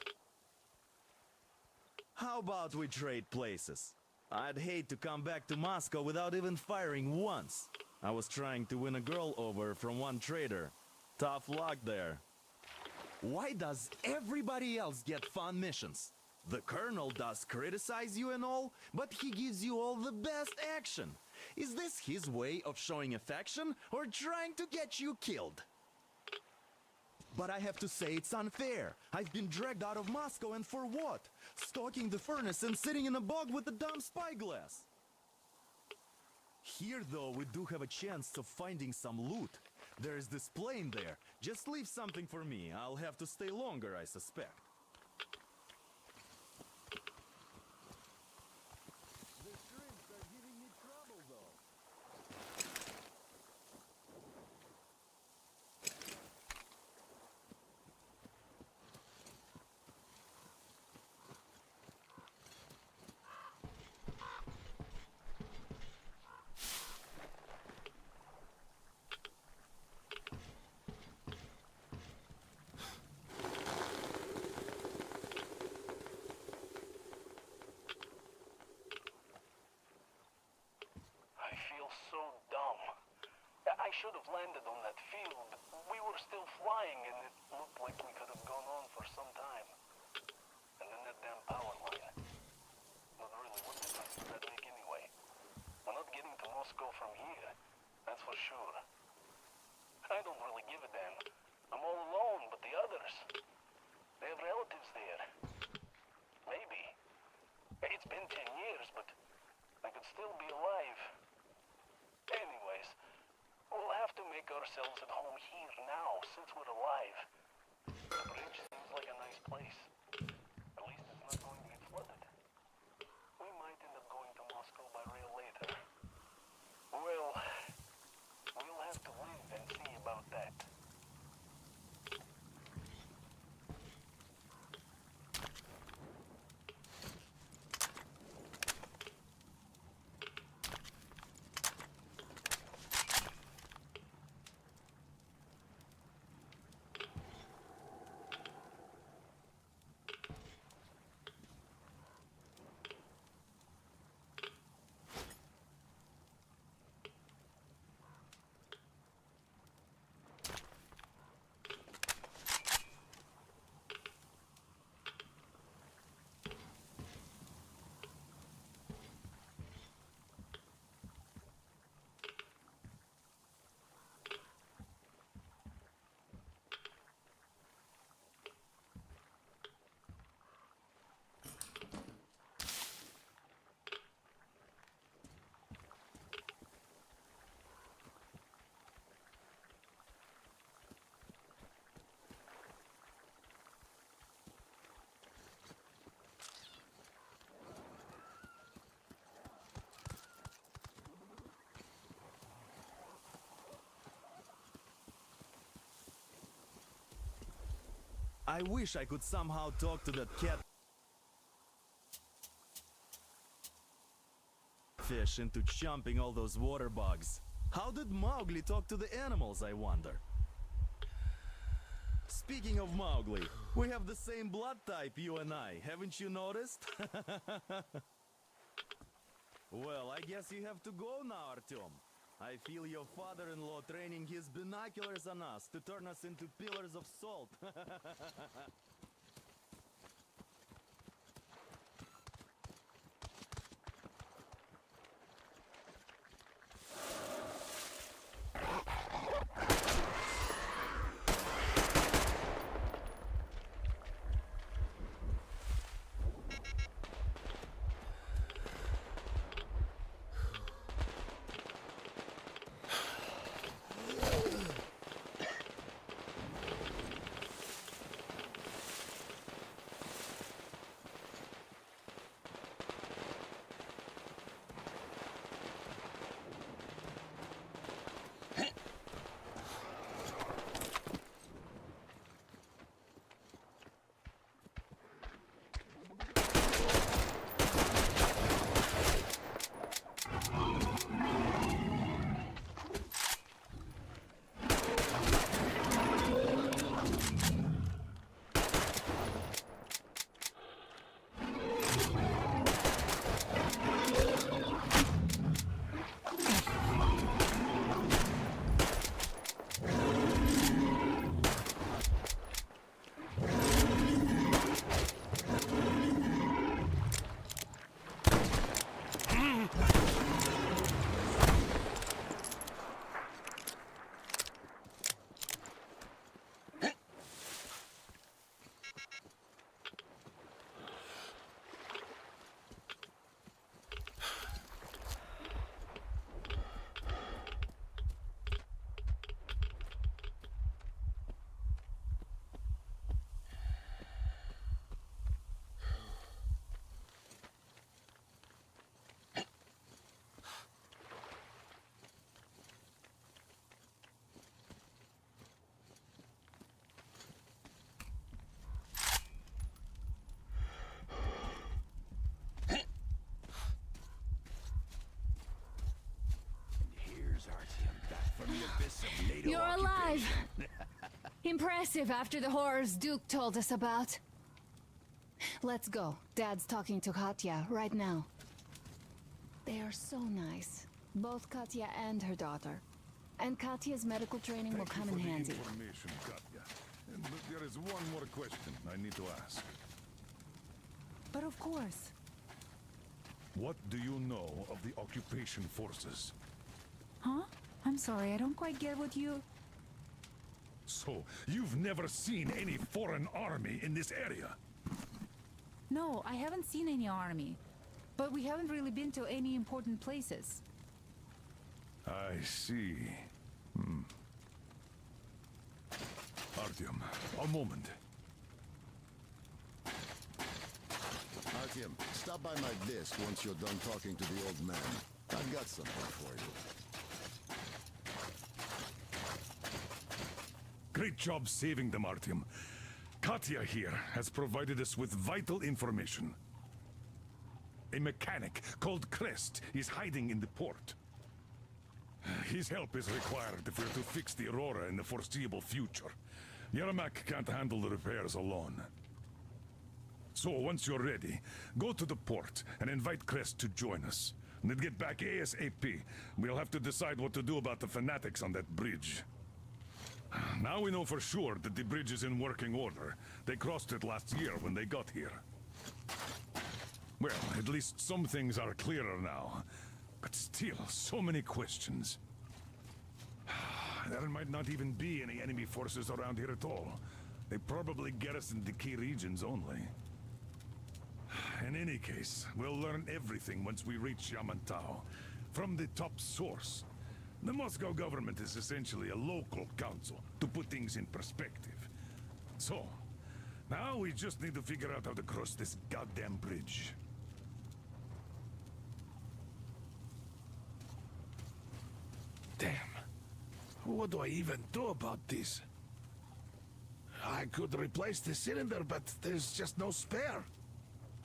How about we trade places? I'd hate to come back to Moscow without even firing once. I was trying to win a girl over from one trader. Tough luck there. Why does everybody else get fun missions? The Colonel does criticize you and all, but he gives you all the best action. Is this his way of showing affection or trying to get you killed? But I have to say it's unfair. I've been dragged out of Moscow, and for what? Stalking the furnace and sitting in a bog with a dumb spyglass. Here, though, we do have a chance of finding some loot. There's this plane there. Just leave something for me. I'll have to stay longer, I suspect. The shrimps are giving me trouble, though. give a damn. I'm all alone, but the others, they have relatives there. Maybe. It's been 10 years, but I could still be alive. Anyways, we'll have to make ourselves at home here now, since we're alive. The bridge seems like a nice place. At least it's not going to get flooded. We might end up going to Moscow by rail later. Well, we'll have to live and see about that. I wish I could somehow talk to that cat fish into chomping all those water bugs. How did Mowgli talk to the animals, I wonder? Speaking of Mowgli, we have the same blood type, you and I. Haven't you noticed? Well, I guess you have to go now, Artyom. I feel your father-in-law training his binoculars on us to turn us into pillars of salt. You're alive! Impressive after the horrors Duke told us about. Let's go. Dad's talking to Katya right now. They are so nice. Both Katya and her daughter. And Katya's medical training will come in handy. Information, Katya. But there is one more question I need to ask. But of course. What do you know of the occupation forces? Huh? I'm sorry, I don't quite get what you... So, you've never seen any foreign army in this area? No, I haven't seen any army. But we haven't really been to any important places. I see. Artyom, a moment. Artyom, stop by my desk once you're done talking to the old man. I've got something for you. Great job saving them, Artyom. Katya here has provided us with vital information. A mechanic called Crest is hiding in the port. His help is required if we're to fix the Aurora in the foreseeable future. Yermak can't handle the repairs alone. So, once you're ready, go to the port and invite Crest to join us. And then get back ASAP. We'll have to decide what to do about the fanatics on that bridge. Now we know for sure that the bridge is in working order. They crossed it last year when they got here. Well, at least some things are clearer now. But still, so many questions. There might not even be any enemy forces around here at all. They probably garrison the key regions only. In any case, we'll learn everything once we reach Yamantau. From the top source. The Moscow government is essentially a local council, to put things in perspective. So, now we just need to figure out how to cross this goddamn bridge. Damn. What do I even do about this? I could replace the cylinder, but there's just no spare.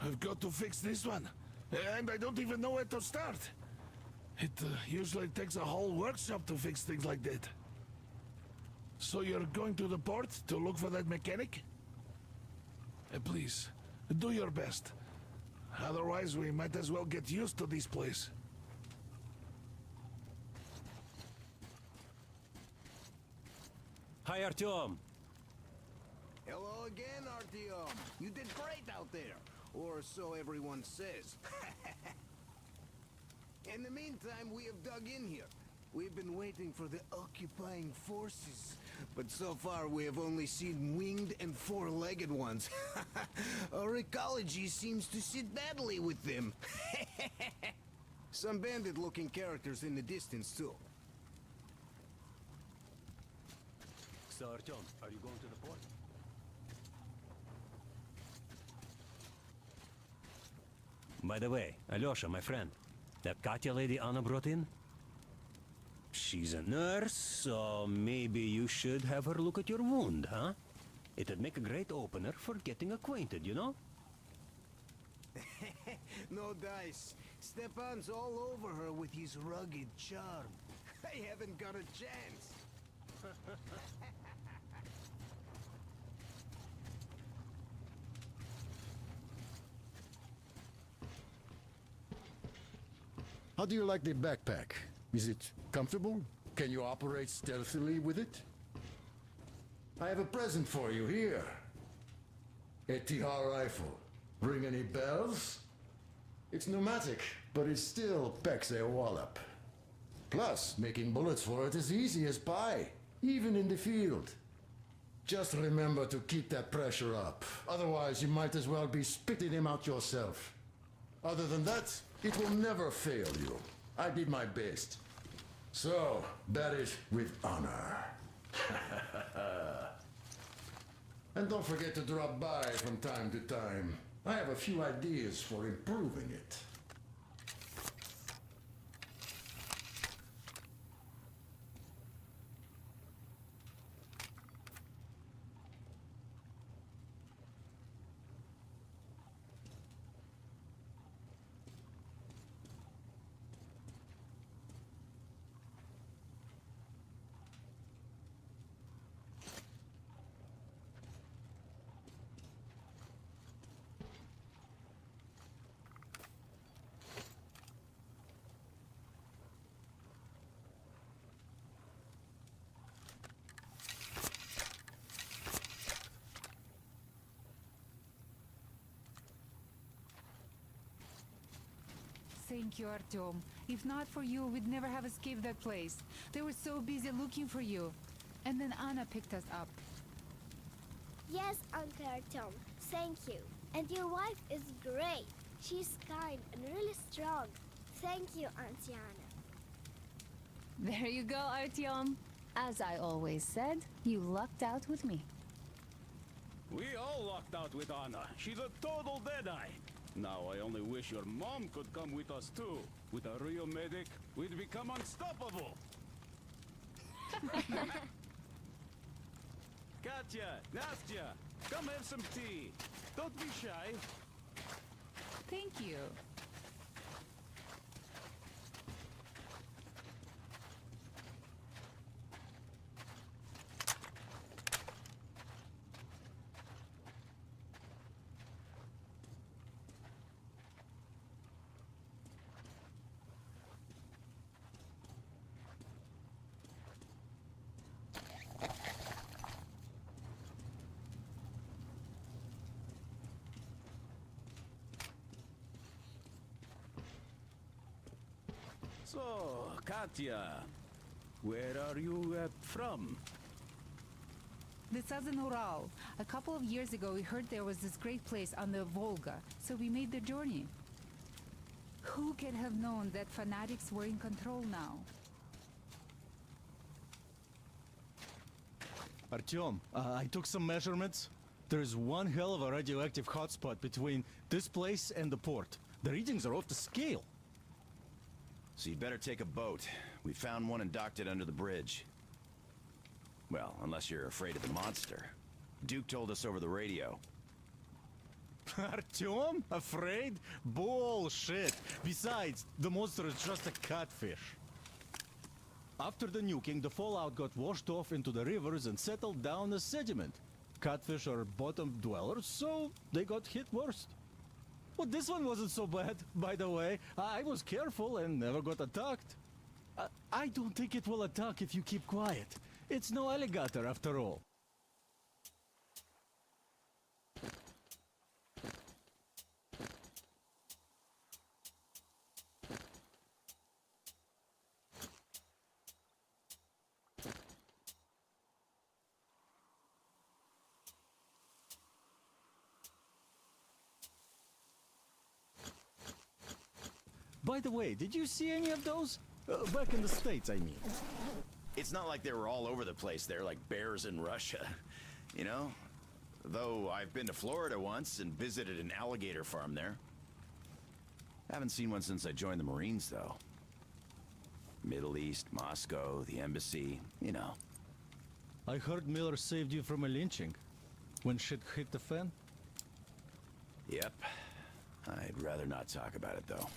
I've got to fix this one. And I don't even know where to start. It usually takes a whole workshop to fix things like that. So you're going to the port to look for that mechanic? Please, do your best. Otherwise, we might as well get used to this place. Hi, Artyom. Hello again, Artyom. You did great out there. Or so everyone says. In the meantime, we have dug in here. We've been waiting for the occupying forces. But so far, we have only seen winged and four-legged ones. Our ecology seems to sit badly with them. Some bandit-looking characters in the distance, too. So, Artyom, are you going to the port? By the way, Alyosha, my friend, that Katya lady Anna brought in? She's a nurse, so maybe you should have her look at your wound, huh? It'd make a great opener for getting acquainted, you know? No dice. Stepan's all over her with his rugged charm. I haven't got a chance. How do you like the backpack? Is it comfortable? Can you operate stealthily with it? I have a present for you here. A TR rifle. Ring any bells? It's pneumatic, but it still packs a wallop. Plus, making bullets for it is easy as pie, even in the field. Just remember to keep that pressure up. Otherwise, you might as well be spitting him out yourself. Other than that, it will never fail you. I did my best. So, bear it with honor. And don't forget to drop by from time to time. I have a few ideas for improving it. Thank you, Artyom. If not for you, we'd never have escaped that place. They were so busy looking for you. And then Anna picked us up. Yes, Uncle Artyom. Thank you. And your wife is great. She's kind and really strong. Thank you, Auntie Anna. There you go, Artyom. As I always said, you lucked out with me. We all lucked out with Anna. She's a total deadeye. Now I only wish your mom could come with us too. With a real medic, we'd become unstoppable. Katya, Nastya, come have some tea. Don't be shy. Thank you. So, Katya, where are you from? The southern Ural. A couple of years ago, we heard there was this great place on the Volga, so we made the journey. Who could have known that fanatics were in control now? Artyom, I took some measurements. There's one hell of a radioactive hotspot between this place and the port. The readings are off the scale. So you'd better take a boat. We found one and docked it under the bridge. Well, unless you're afraid of the monster. Duke told us over the radio. Artyom? Afraid? Bullshit. Besides, the monster is just a catfish. After the nuking, the fallout got washed off into the rivers and settled down as sediment. Catfish are bottom dwellers, so they got hit worst. Well, this one wasn't so bad, by the way. I was careful and never got attacked. I don't think it will attack if you keep quiet. It's no alligator after all. By the way, did you see any of those? Back in the States, I mean. It's not like they were all over the place there like bears in Russia, you know? Though I've been to Florida once and visited an alligator farm there. Haven't seen one since I joined the Marines, though. Middle East, Moscow, the embassy, you know. I heard Miller saved you from a lynching. When shit hit the fan? Yep. I'd rather not talk about it, though.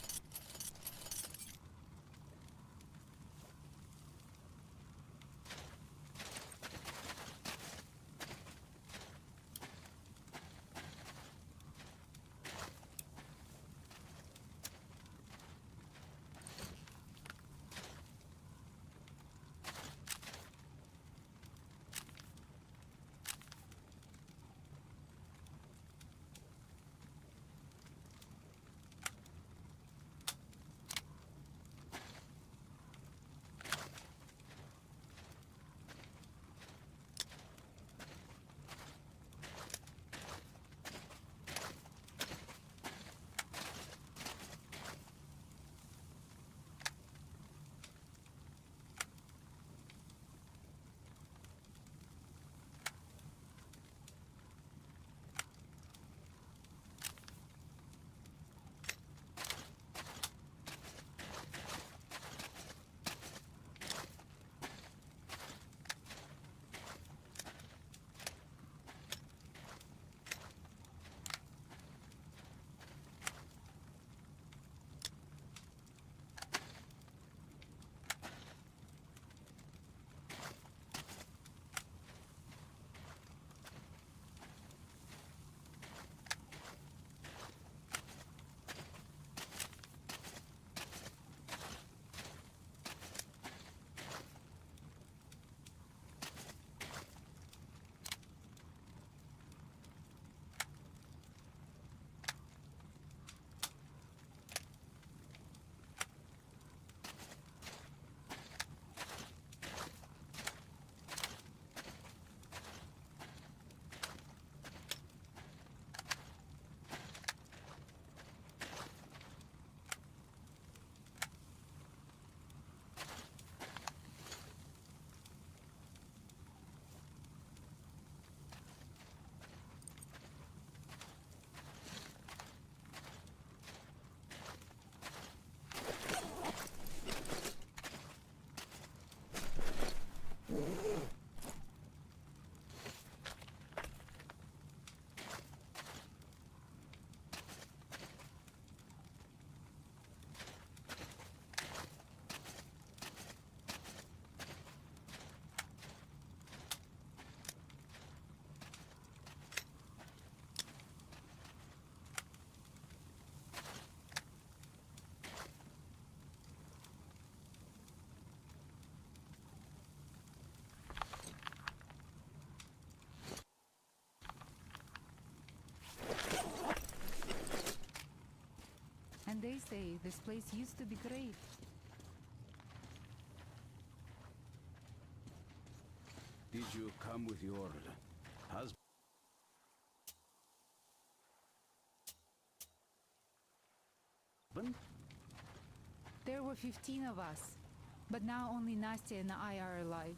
They say this place used to be great. Did you come with your husband? There were 15 of us, but now only Nastya and I are alive.